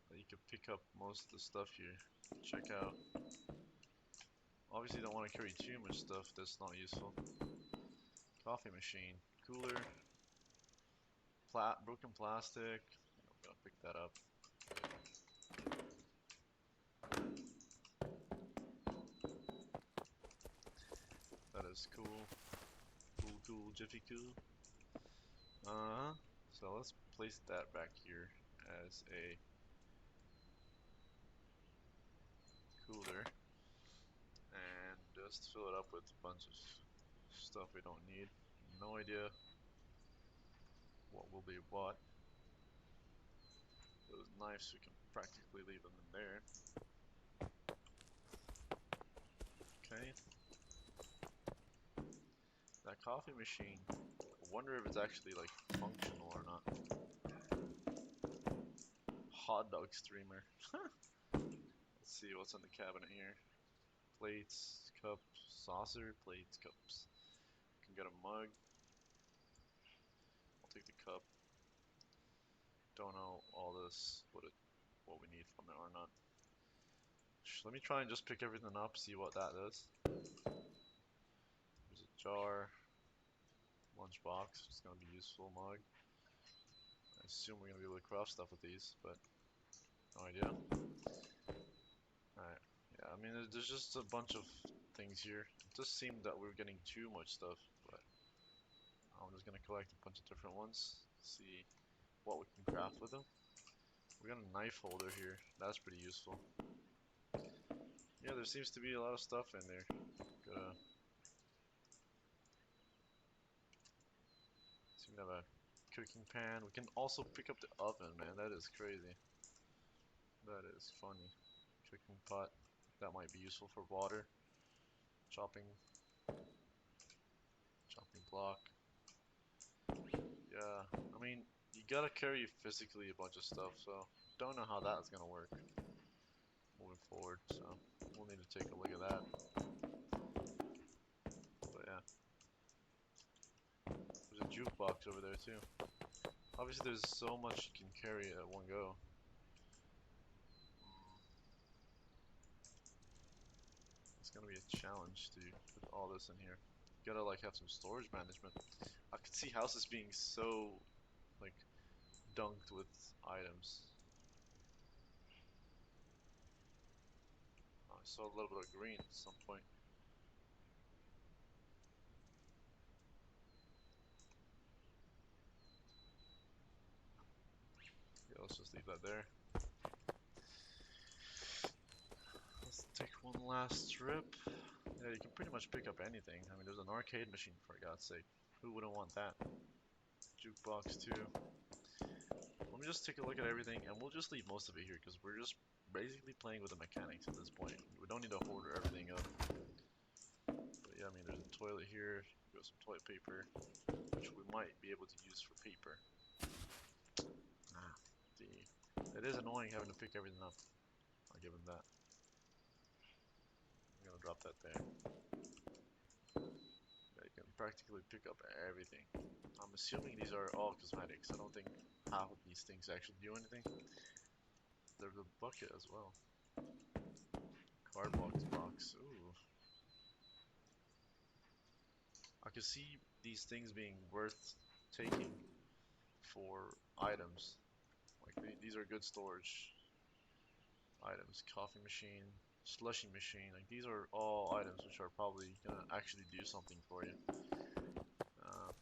that you can pick up most of the stuff here. Check out. Obviously, don't want to carry too much stuff that's not useful. Coffee machine, cooler, broken plastic. I'm gonna pick that up. That is cool. Cool, jiffy cool. So let's place that back here as a cooler and just fill it up with a bunch of stuff we don't need. No idea what will be what. Those knives, we can practically leave them in there. Okay. That coffee machine, I wonder if it's actually like functional or not. Hot dog streamer. Let's see what's in the cabinet here. Plates, cups, saucer, plates, cups. Can get a mug. I'll take the cup. Don't know all this, what we need from it or not. Let me try and just pick everything up, see what that does. jar, lunchbox, it's gonna be useful. Mug. I assume we're gonna be able to craft stuff with these, but no idea. Alright, yeah, I mean, there's just a bunch of things here. It does seem that we're getting too much stuff, but I'm just gonna collect a bunch of different ones, see what we can craft with them. We got a knife holder here, that's pretty useful. Yeah, there seems to be a lot of stuff in there. Gotta seem to have a cooking pan. We can also pick up the oven, man. That is crazy. That is funny. Cooking pot. That might be useful for water. Chopping. Chopping block. Yeah, I mean, you gotta carry physically a bunch of stuff, so don't know how that's gonna work moving forward. So we'll need to take a look at that. But yeah, there's a jukebox over there too. Obviously, there's so much you can carry at one go. It's gonna be a challenge to put all this in here. You gotta like have some storage management. I could see houses being so like dunked with items. I saw a little bit of green at some point. Yeah, let's just leave that there. Let's take one last trip. Yeah, you can pretty much pick up anything. I mean, there's an arcade machine, for God's sake. Who wouldn't want that? Jukebox too. Let me just take a look at everything, and we'll just leave most of it here, because we're just basically playing with the mechanics at this point. We don't need to hoard everything up. But yeah, I mean, there's a toilet here. We've got some toilet paper, which we might be able to use for paper. Ah, it is annoying having to pick everything up. I'll give him that. I'm gonna drop that there. Yeah, you can practically pick up everything. I'm assuming these are all cosmetics. I don't think half of these things actually do anything. There's a bucket as well. Cardbox box. Ooh. I can see these things being worth taking for items. Like these are good storage items. Coffee machine, slushy machine. Like these are all items which are probably gonna actually do something for you.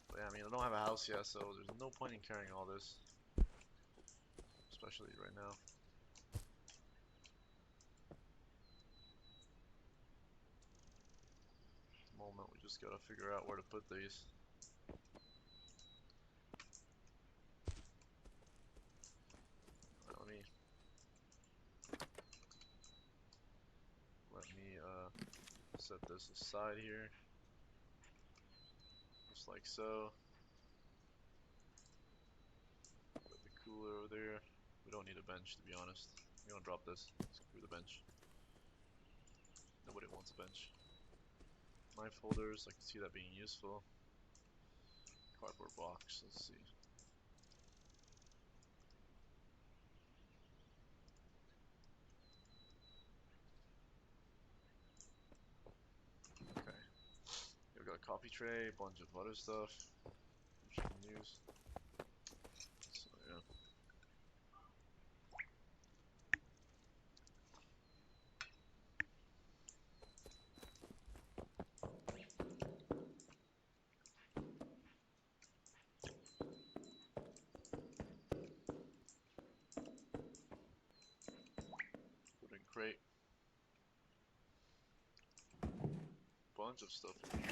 But yeah, I mean, I don't have a house yet, so there's no point in carrying all this, especially right now. At the moment, we just gotta figure out where to put these. Let me set this aside here, just like so. Put the cooler over there. We don't need a bench, to be honest. I'm gonna drop this. Screw the bench. Nobody wants a bench. Knife holders, I can see that being useful. Cardboard box, let's see. Okay. We've got a coffee tray, a bunch of other stuff which you can use. So yeah. Wooden crate. Bunch of stuff in here.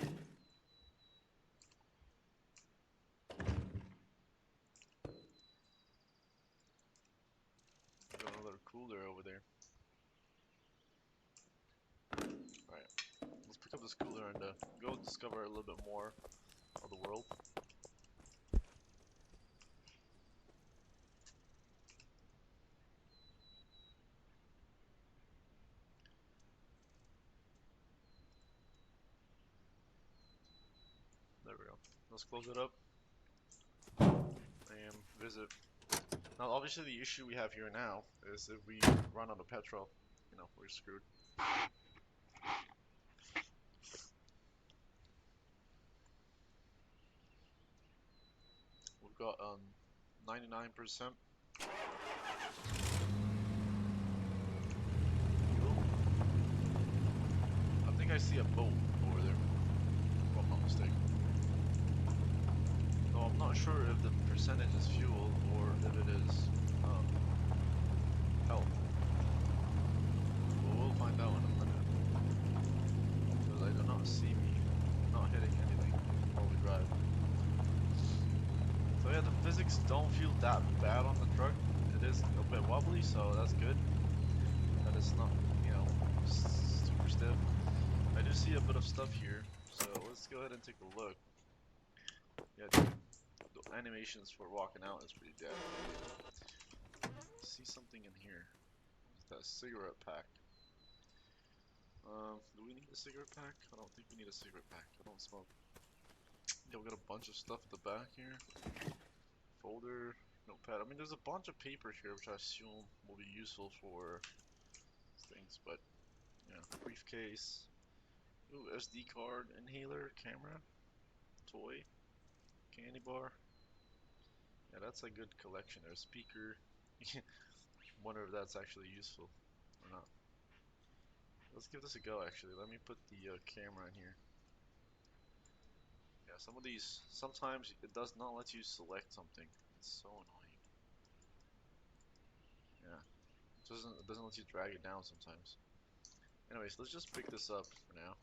Got another cooler over there. Alright, let's pick up this cooler and go discover a little bit more of the world. There we go. Let's close it up and visit. Now, obviously, the issue we have here now is if we run out of petrol, you know, we're screwed. 99%. I think I see a boat over there, if I'm not mistaken. Though I'm not sure if the percentage is fuel or if it is health. Well, we'll find out in a minute. Because I do not see me not hitting anything while we drive. So yeah, the physics don't feel that bad on the truck. It is a bit wobbly, so that's good. But it's not, you know, super stiff. I do see a bit of stuff here, so let's go ahead and take a look. Yeah, the animations for walking out is pretty dead. See something in here. What's that cigarette pack? Do we need a cigarette pack? I don't think we need a cigarette pack. I don't smoke. Yeah, we got a bunch of stuff at the back here. Folder, notepad. I mean, there's a bunch of papers here, which I assume will be useful for things, but yeah, briefcase. Ooh, SD card, inhaler, camera, toy, candy bar. Yeah, that's a good collection there. Speaker. Wonder if that's actually useful or not. Let's give this a go actually. Let me put the camera in here. Yeah, some of these, sometimes it does not let you select something. It's so annoying. Yeah, it doesn't let you drag it down sometimes. Anyways, let's just pick this up for now.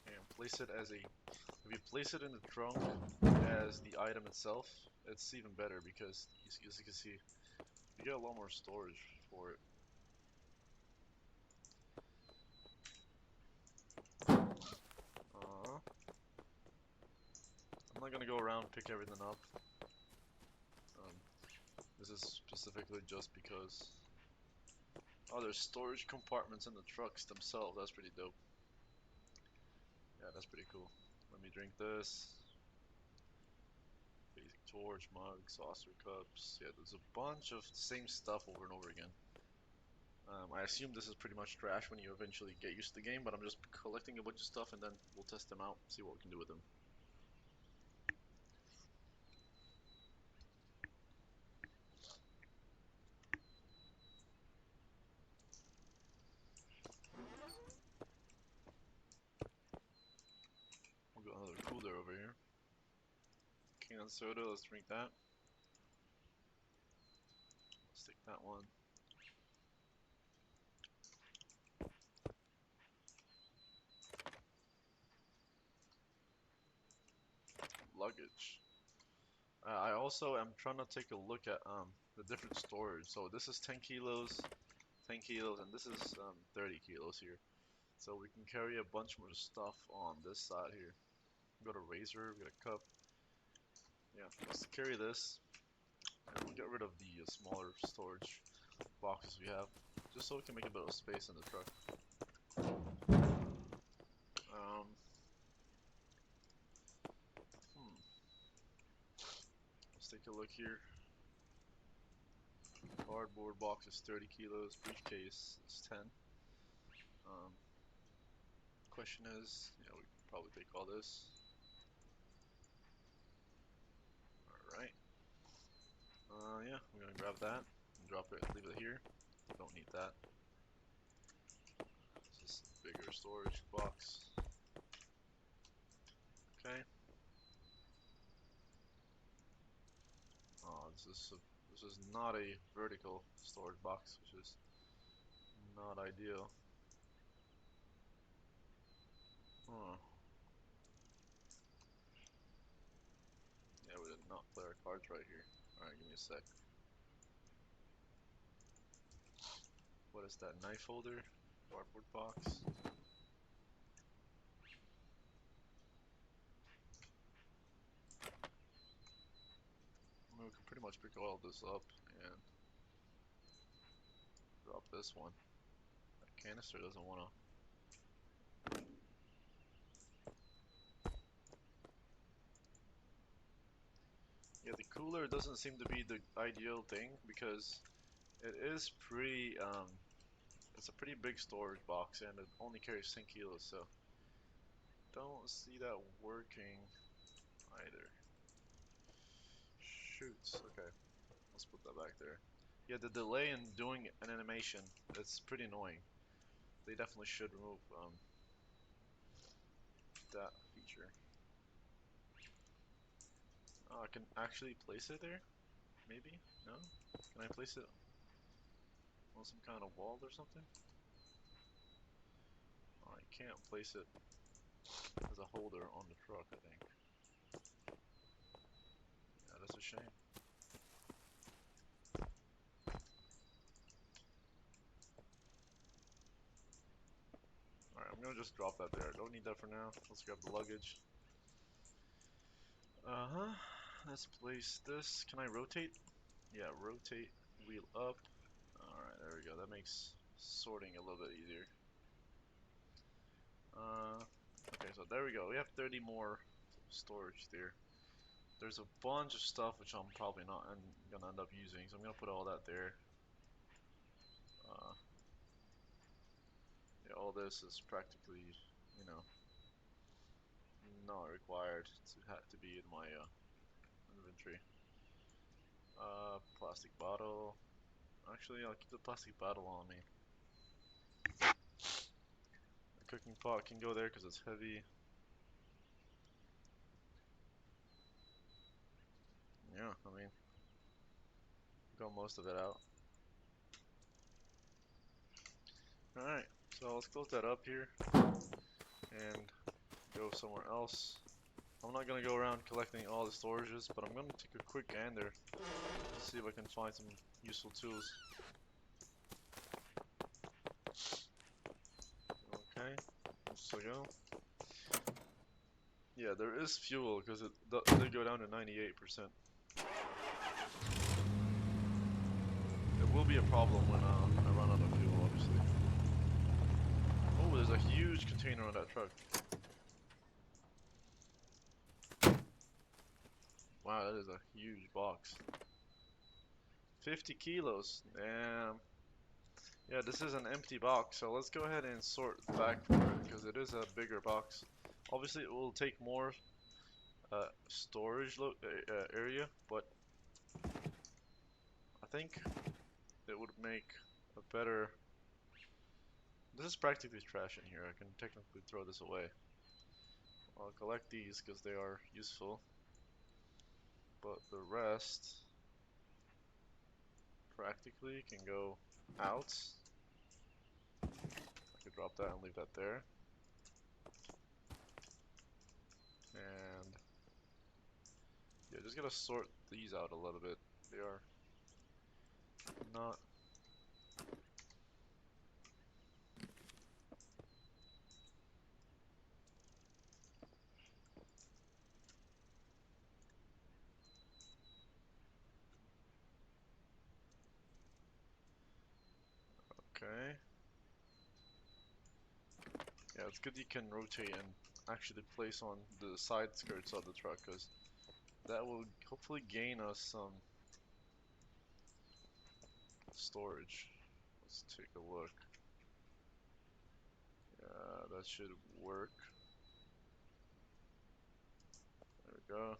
And place it as a, if you place it in the trunk as the item itself, it's even better because as you can see, you get a lot more storage for it. I'm not gonna go around pick everything up. This is specifically just because, oh, there's storage compartments in the trucks themselves. That's pretty dope. Yeah, that's pretty cool. Let me drink this. Basic torch, mug, saucer, cups. Yeah, there's a bunch of same stuff over and over again. I assume this is pretty much trash when you eventually get used to the game, but I'm just collecting a bunch of stuff and then we'll test them out, see what we can do with them. We've got another cooler over here. Can soda, let's drink that. Let's take that one. Luggage. I also am trying to take a look at the different storage. So this is 10 kilos, 10 kilos, and this is 30 kilos here. So we can carry a bunch more stuff on this side here. We got a razor, we got a cup. Yeah, let's carry this, and we'll get rid of the smaller storage boxes we have, just so we can make a bit of space in the truck. Let's take a look here. Cardboard box is 30 kilos, briefcase is 10. Question is, yeah, we can probably take all this. Alright. Yeah, I'm gonna grab that and drop it, leave it here. Don't need that. This is a bigger storage box. Okay. Oh, this is not a vertical storage box, which is not ideal. Huh. Yeah, we did not play our cards right here. Alright, give me a sec. What is that? Knife holder? Cardboard box? I mean, we can pretty much pick all this up and drop this one. That canister doesn't wanna. Yeah, the cooler doesn't seem to be the ideal thing because it is pretty, it's a pretty big storage box and it only carries 10 kilos, so don't see that working either. Shoots. Okay, let's put that back there. Yeah, the delay in doing an animation, it's pretty annoying. They definitely should remove that feature. Oh, I can actually place it there? Maybe? No? Can I place it on some kind of wall or something? Oh, I can't place it as a holder on the truck, I think. Yeah, that's a shame. Alright, I'm gonna just drop that there. Don't need that for now. Let's grab the luggage. Uh-huh. Let's place this. Can I rotate? Yeah, rotate wheel up. Alright, there we go. That makes sorting a little bit easier. Okay, so there we go. We have 30 more storage there. There's a bunch of stuff which I'm probably not gonna end up using, so I'm gonna put all that there. Uh, yeah, all this is practically, you know, not required to be in my inventory. Plastic bottle. Actually, I'll keep the plastic bottle on me. The cooking pot can go there because it's heavy. Yeah, I mean, got most of it out. Alright, so let's close that up here and go somewhere else. I'm not gonna go around collecting all the storages, but I'm gonna take a quick gander to see if I can find some useful tools. Okay, let's go. Yeah, there is fuel because it did go down to 98%. It will be a problem when I run out of fuel, obviously. Oh, there's a huge container on that truck. Wow, that is a huge box. 50 kilos. Damn. Yeah, this is an empty box, so let's go ahead and sort back for it because it is a bigger box. Obviously, it will take more storage area, but I think it would make a better. This is practically trash in here. I can technically throw this away. I'll collect these because they are useful, but the rest practically can go out. I could drop that and leave that there. And yeah, just gotta sort these out a little bit. They are not. Okay. Yeah, it's good you can rotate and actually place on the side skirts of the truck because that will hopefully gain us some storage. Let's take a look. Yeah, that should work. There we go.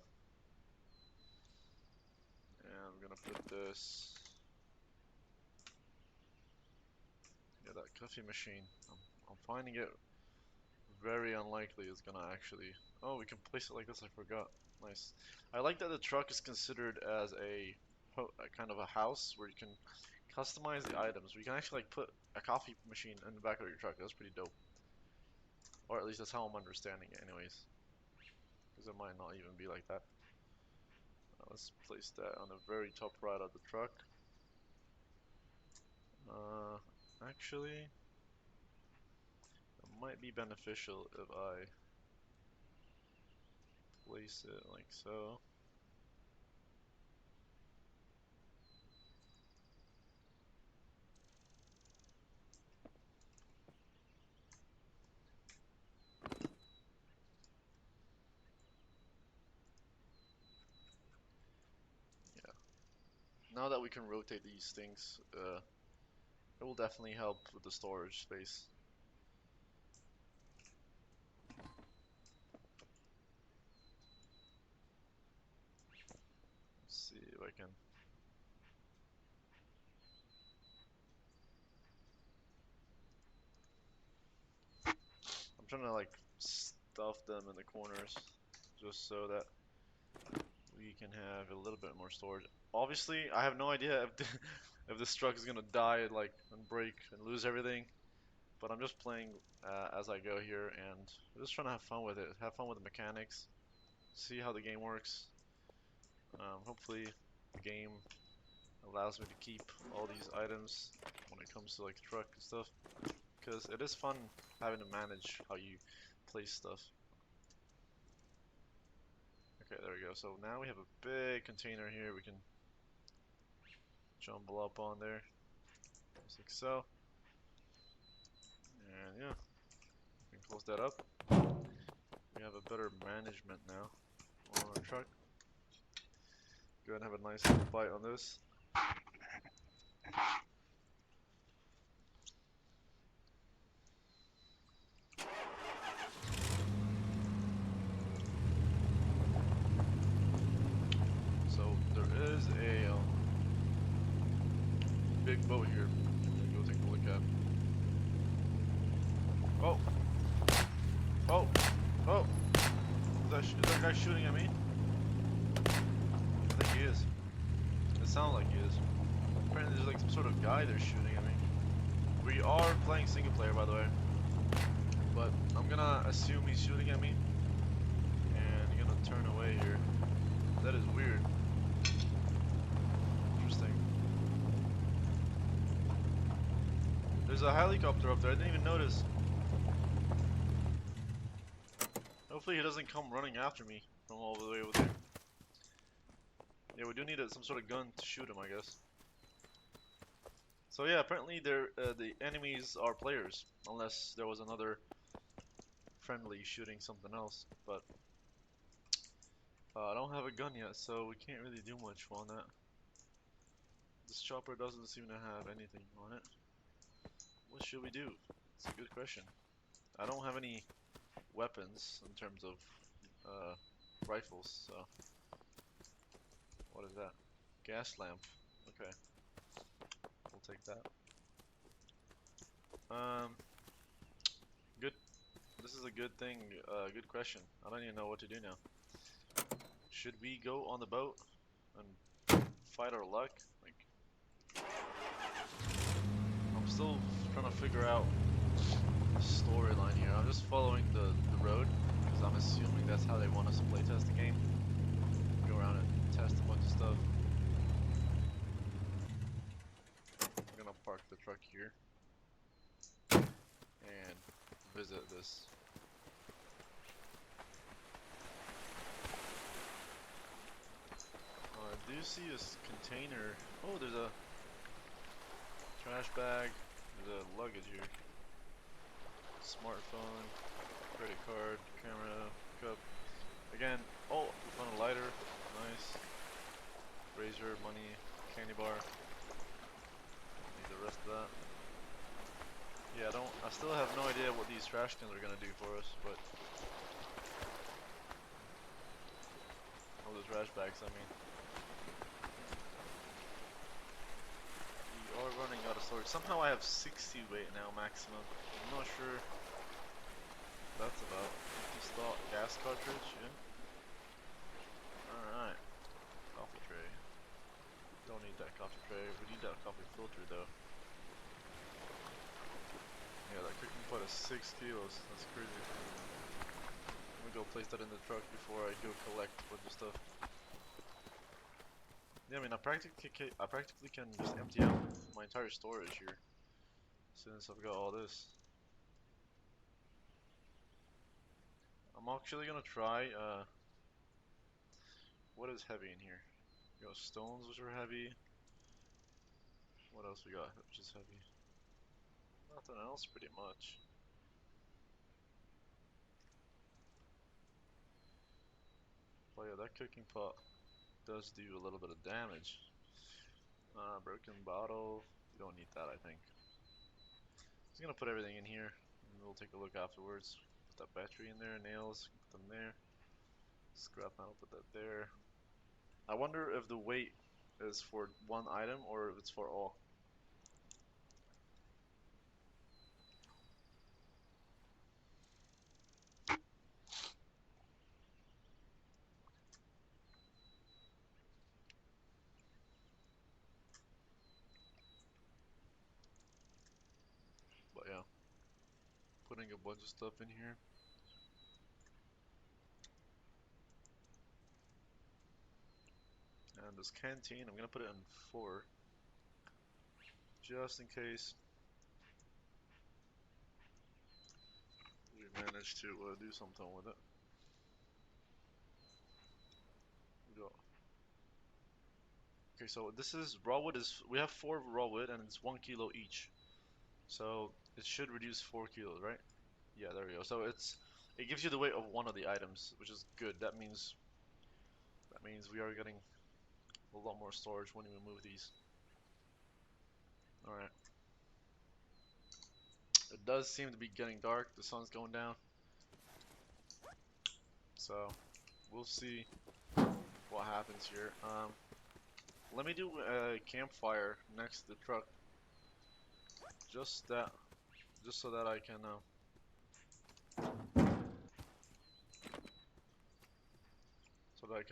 And I'm gonna put this. Yeah, that coffee machine. I'm finding it very unlikely it's gonna actually. Oh, we can place it like this. I forgot. Nice. I like that the truck is considered as a kind of a house where you can customize the items. We can actually like put a coffee machine in the back of your truck. That's pretty dope. Or at least that's how I'm understanding it, anyways. Because it might not even be like that. Let's place that on the very top right of the truck. Uh, Actually, it might be beneficial if I place it like so. Yeah. Now that we can rotate these things, it will definitely help with the storage space. can. I'm trying to like stuff them in the corners just so that we can have a little bit more storage. Obviously, I have no idea if if this truck is gonna die like and break and lose everything, but I'm just playing as I go here and just trying to have fun with it. Have fun with the mechanics. See how the game works. Hopefully, the game allows me to keep all these items when it comes to like truck and stuff, because it is fun having to manage how you place stuff. Okay, there we go. So now we have a big container here we can jumble up on there, just like so. And yeah, we can close that up. We have a better management now on our truck. Go ahead and have a nice little bite on this. So there is a big boat here. Go take a look at. Oh, oh, oh! Is that guy shooting at me? I think he is. It sounds like he is. Apparently there's like some sort of guy there shooting at me. We are playing single player, by the way. But I'm gonna assume he's shooting at me. And I'm gonna turn away here. That is weird. Interesting. There's a helicopter up there. I didn't even notice. Hopefully he doesn't come running after me from all the way over there. Yeah, we do need some sort of gun to shoot him, I guess. So yeah, apparently the enemies are players, unless there was another friendly shooting something else. But I don't have a gun yet, so we can't really do much on that. This chopper doesn't seem to have anything on it. What should we do? It's a good question. I don't have any weapons in terms of rifles, so what is that? Gas lamp. Okay, we'll take that. Good. This is a good thing. Good question. I don't even know what to do now. Should we go on the boat and fight our luck? Like, I'm still trying to figure out the storyline here. I'm just following the road because I'm assuming that's how they want us to playtest the game. Go around and test a bunch of stuff. I'm gonna park the truck here and visit this. I do see this container. Oh, there's a trash bag. There's a luggage here. Smartphone, credit card, camera, cup. Again, oh, we found a lighter. Nice. Razor, money, candy bar. Need the rest of that. Yeah, I still have no idea what these trash cans are gonna do for us, but all those trash bags, I mean. We are running out of storage. Somehow I have 60 weight now maximum. I'm not sure what that's about. Just thought gas cartridge, yeah. Alright. Coffee tray. Don't need that coffee tray. We need that coffee filter though. Yeah, that cooking pot is 6 kilos. That's crazy. I'm gonna go place that in the truck before I go collect a bunch of stuff. Yeah, I mean, I practically can just empty out my entire storage here since I've got all this. I'm actually gonna try. What is heavy in here? We got stones, which are heavy. What else we got, which is heavy? Nothing else, pretty much. But yeah, that cooking pot does do a little bit of damage. Broken bottle. We don't need that, I think. Just gonna put everything in here, and we'll take a look afterwards. Put that battery in there, nails, put them there. Scrap metal, put that there. I wonder if the weight is for one item or if it's for all. But yeah, putting a bunch of stuff in here. And this canteen, I'm gonna put it in 4, just in case we manage to do something with it. We go. Okay, so this is raw wood. We have 4 raw wood and it's 1 kilo each. So it should reduce 4 kilos, right? Yeah, there we go. So it gives you the weight of one of the items, which is good. That means we are getting a lot more storage when we move these. All right. It does seem to be getting dark. The sun's going down. So we'll see what happens here. Let me do a campfire next to the truck, just that, just so that I can,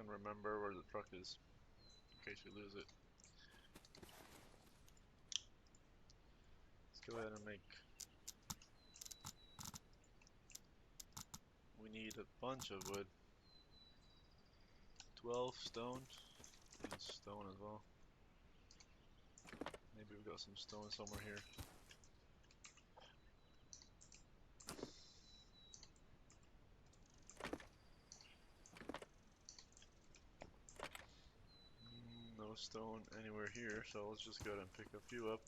remember where the truck is in case we lose it. Let's go ahead and make. We need a bunch of wood. 12 stone. Need stone as well. Maybe we got some stone somewhere here. No stone anywhere here, so let's just go ahead and pick a few up.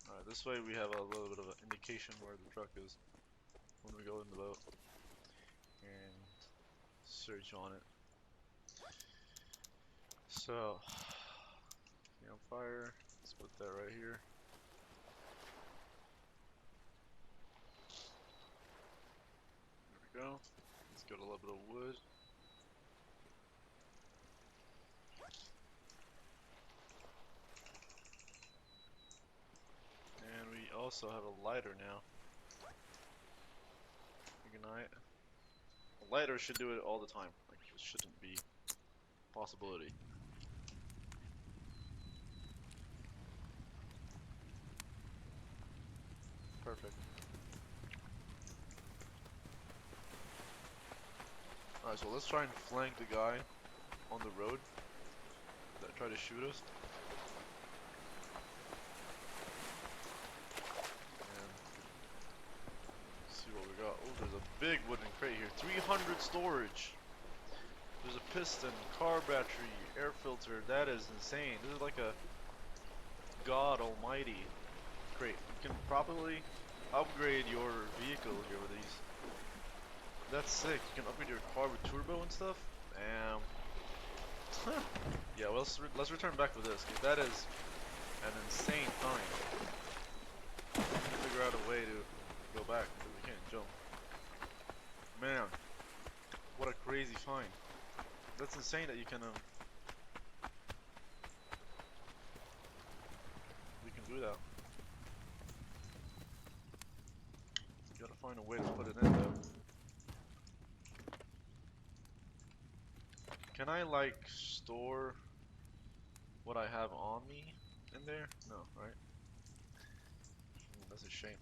Alright, this way we have a little bit of an indication where the truck is when we go in the boat and search on it. So, campfire, let's put that right here. There we go. Let's get a little bit of wood. And we also have a lighter now. Ignite. A lighter should do it all the time. Like, it shouldn't be a possibility. Perfect. Alright, so let's try and flank the guy on the road that tried to shoot us. And see what we got. Oh, there's a big wooden crate here. 300 storage. There's a piston, car battery, air filter. That is insane. This is like a god almighty crate. You can probably upgrade your vehicle here with these. That's sick. You can upgrade your car with turbo and stuff. Yeah, well, let's return back to this, because that is an insane find. Figure out a way to go back, because we can't jump. Man, what a crazy find. That's insane that you can, we can do that. You gotta find a way to put it in though. Can I, like, store what I have on me in there? No, right? That's a shame.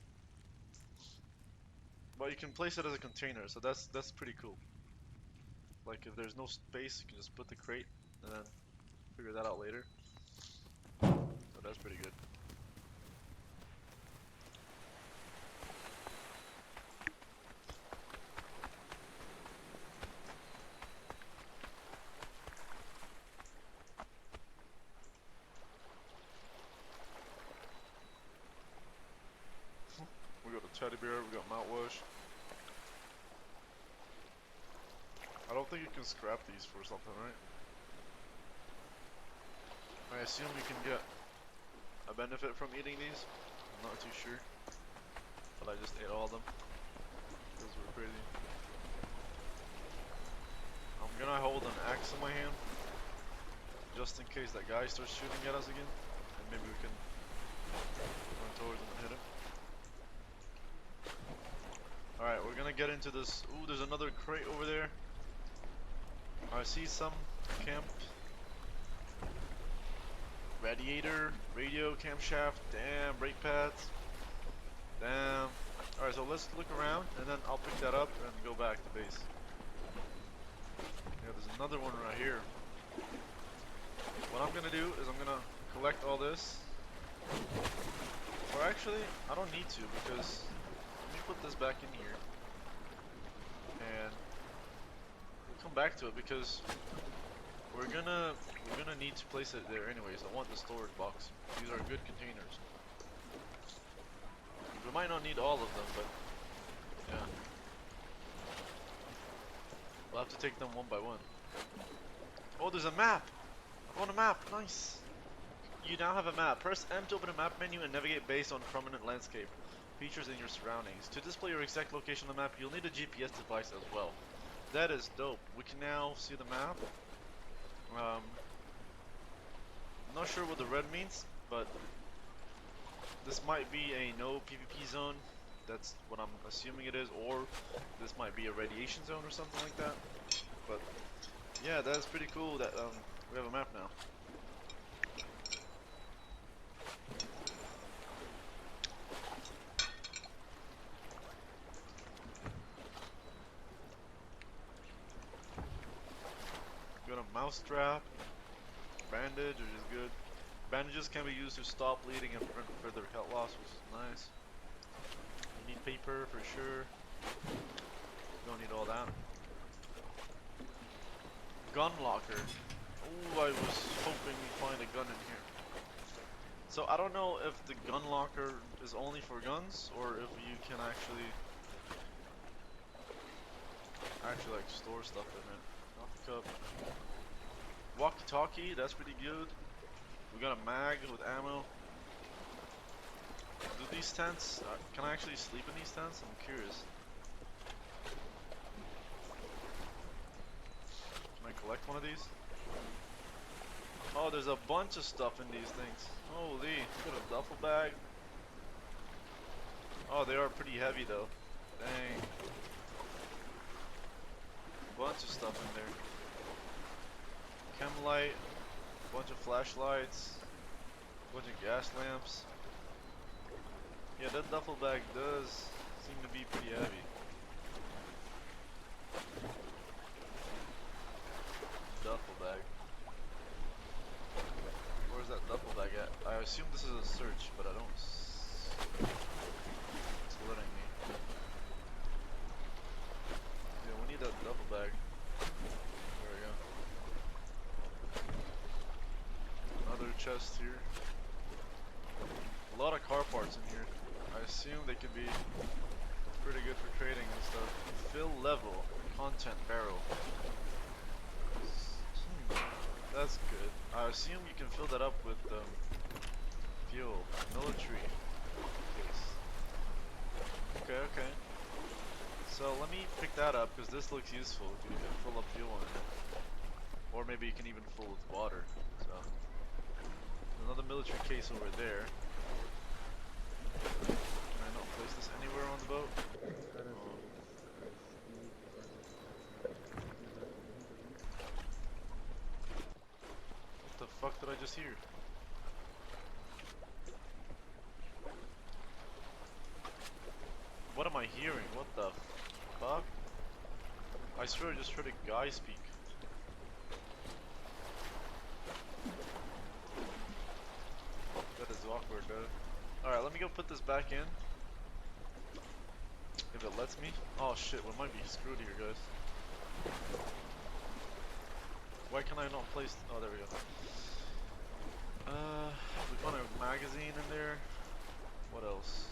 But you can place it as a container, so that's pretty cool. Like, if there's no space, you can just put the crate and then figure that out later. So that's pretty good. We got a teddy bear, we got mouthwash. I don't think you can scrap these for something, right? I assume we can get a benefit from eating these. I'm not too sure, but I just ate all of them. Those were crazy. I'm gonna hold an axe in my hand, just in case that guy starts shooting at us again, and maybe we can run towards him and hit him. Alright, we're gonna get into this. Ooh, there's another crate over there. I see some camp. Radiator, radio, camshaft, damn, brake pads. Damn. Alright, so let's look around, and then I'll pick that up and go back to base. Yeah, there's another one right here. What I'm gonna do is I'm gonna collect all this. Or actually, I don't need to, because let me put this back in here. And we'll come back to it, because we're gonna need to place it there anyways. I want the storage box. These are good containers. We might not need all of them, but yeah. We'll have to take them one by one. Oh, there's a map! I want a map, nice! You now have a map. Press M to open a map menu and navigate based on prominent landscape features in your surroundings. To display your exact location on the map, you'll need a GPS device as well. That is dope. We can now see the map. I'm not sure what the red means, but this might be a no PvP zone. That's what I'm assuming it is, or this might be a radiation zone or something like that. But yeah, that's pretty cool that we have a map now. Got a mouse strap, bandage, which is good. Bandages can be used to stop bleeding and prevent further health loss, which is nice. You need paper for sure. Don't need all that. Gun locker. Ooh, I was hoping we'd find a gun in here. So I don't know if the gun locker is only for guns, or if you can actually like store stuff in it. Coffee cup. Walkie-talkie, that's pretty good. We got a mag with ammo. Do these tents, can I actually sleep in these tents? I'm curious. Can I collect one of these? Oh, there's a bunch of stuff in these things. Holy, got a duffel bag. Oh, they are pretty heavy though. Dang. Bunch of stuff in there. Chem light, bunch of flashlights, bunch of gas lamps. Yeah, that duffel bag does seem to be pretty heavy. Duffel bag. Where's that duffel bag at? I assume this is a search, but I don't. It's letting me. Yeah, we need that duffel bag. There we go. Another chest here. A lot of car parts in here. I assume they could be pretty good for trading and stuff. Fill level. Content barrel. That's good. I assume you can fill that up with fuel. Military case. Okay, okay. So let me pick that up because this looks useful. You can fill up fuel in it. Or maybe you can even fill with water. So another military case over there. Can I not place this anywhere on the boat? What the fuck did I just hear? What am I hearing? What the fuck? I swear I just heard a guy speak. That is awkward, dude. Alright, let me go put this back in. If it lets me. Oh shit, we might be screwed here, guys. Why can I not place... Oh, there we go. We found a magazine in there. What else?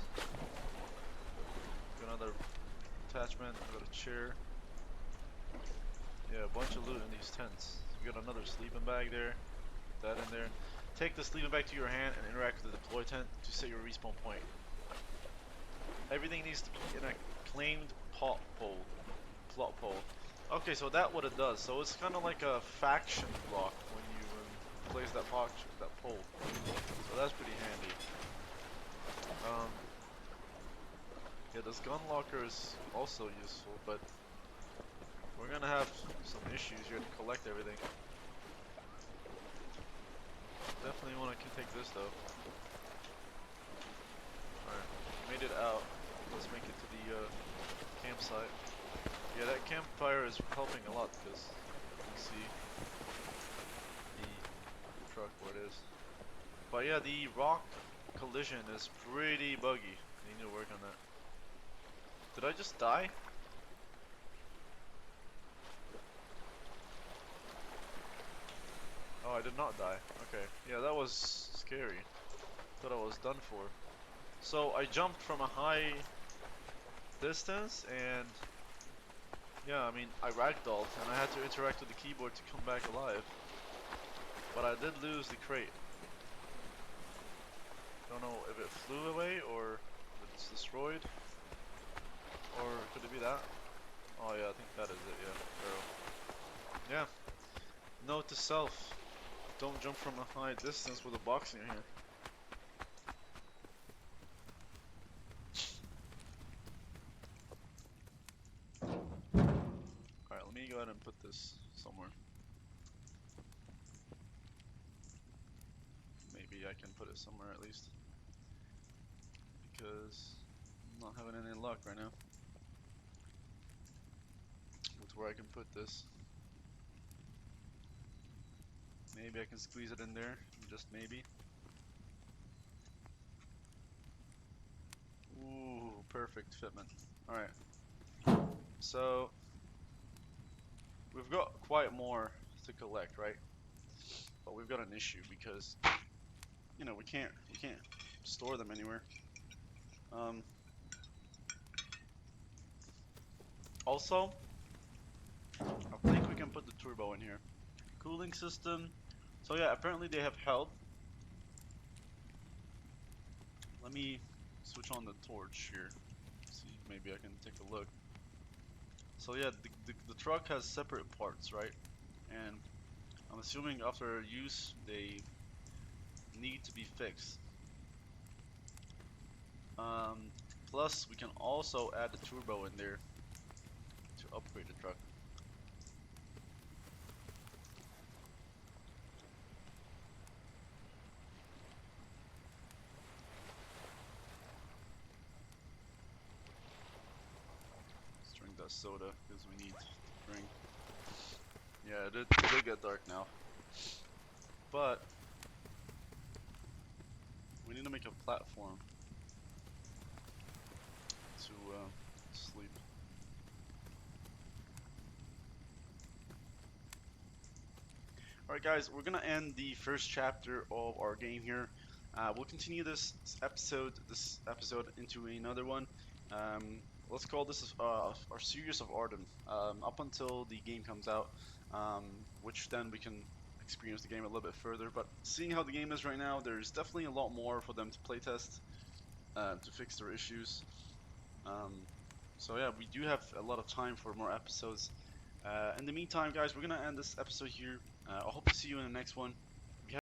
Got another attachment. We got a chair. Yeah, a bunch of loot in these tents. We got another sleeping bag there. Put that in there. Take the sleeve back to your hand and interact with the deploy tent to set your respawn point. Everything needs to be in a claimed plot pole. Okay, so that's what it does. So it's kind of like a faction block when you place that pole. So that's pretty handy. Um, yeah, this gun locker is also useful, but we're gonna have some issues here to collect everything. Definitely want to take this though. Alright, made it out. Let's make it to the campsite. Yeah, that campfire is helping a lot because you can see the truck where it is. But yeah, the rock collision is pretty buggy. They need to work on that. Did I just die? Oh, I did not die. Okay. Yeah, that was scary. Thought I was done for. So I jumped from a high distance and yeah, I mean, I ragdolled and I had to interact with the keyboard to come back alive. But I did lose the crate. Don't know if it flew away or if it's destroyed. Or could it be that? Oh yeah, I think that is it, yeah. Barrel. Yeah. Note to self. Don't jump from a high distance with a box in your hand. Alright, let me go ahead and put this somewhere. Maybe I can put it somewhere at least. Because I'm not having any luck right now with where I can put this. Maybe I can squeeze it in there, just maybe. Ooh, perfect fitment. Alright, so we've got quite more to collect, right? But we've got an issue because, you know, we can't store them anywhere. Also, I think we can put the turbo in here. Cooling system. So yeah, apparently they have help. Let me switch on the torch here. See, maybe I can take a look. So yeah, the truck has separate parts, right? And I'm assuming after use they need to be fixed. Plus we can also add the turbo in there to upgrade the truck. Let's drink that soda because we need to drink. Yeah, it did get dark now. But we need to make a platform to sleep. Alright guys, we're gonna end the first chapter of our game here. We'll continue this episode into another one. Let's call this our series of Ardem, up until the game comes out, which then we can experience the game a little bit further. But seeing how the game is right now, there's definitely a lot more for them to playtest to fix their issues. So yeah, we do have a lot of time for more episodes. In the meantime, guys, we're gonna end this episode here. I hope to see you in the next one.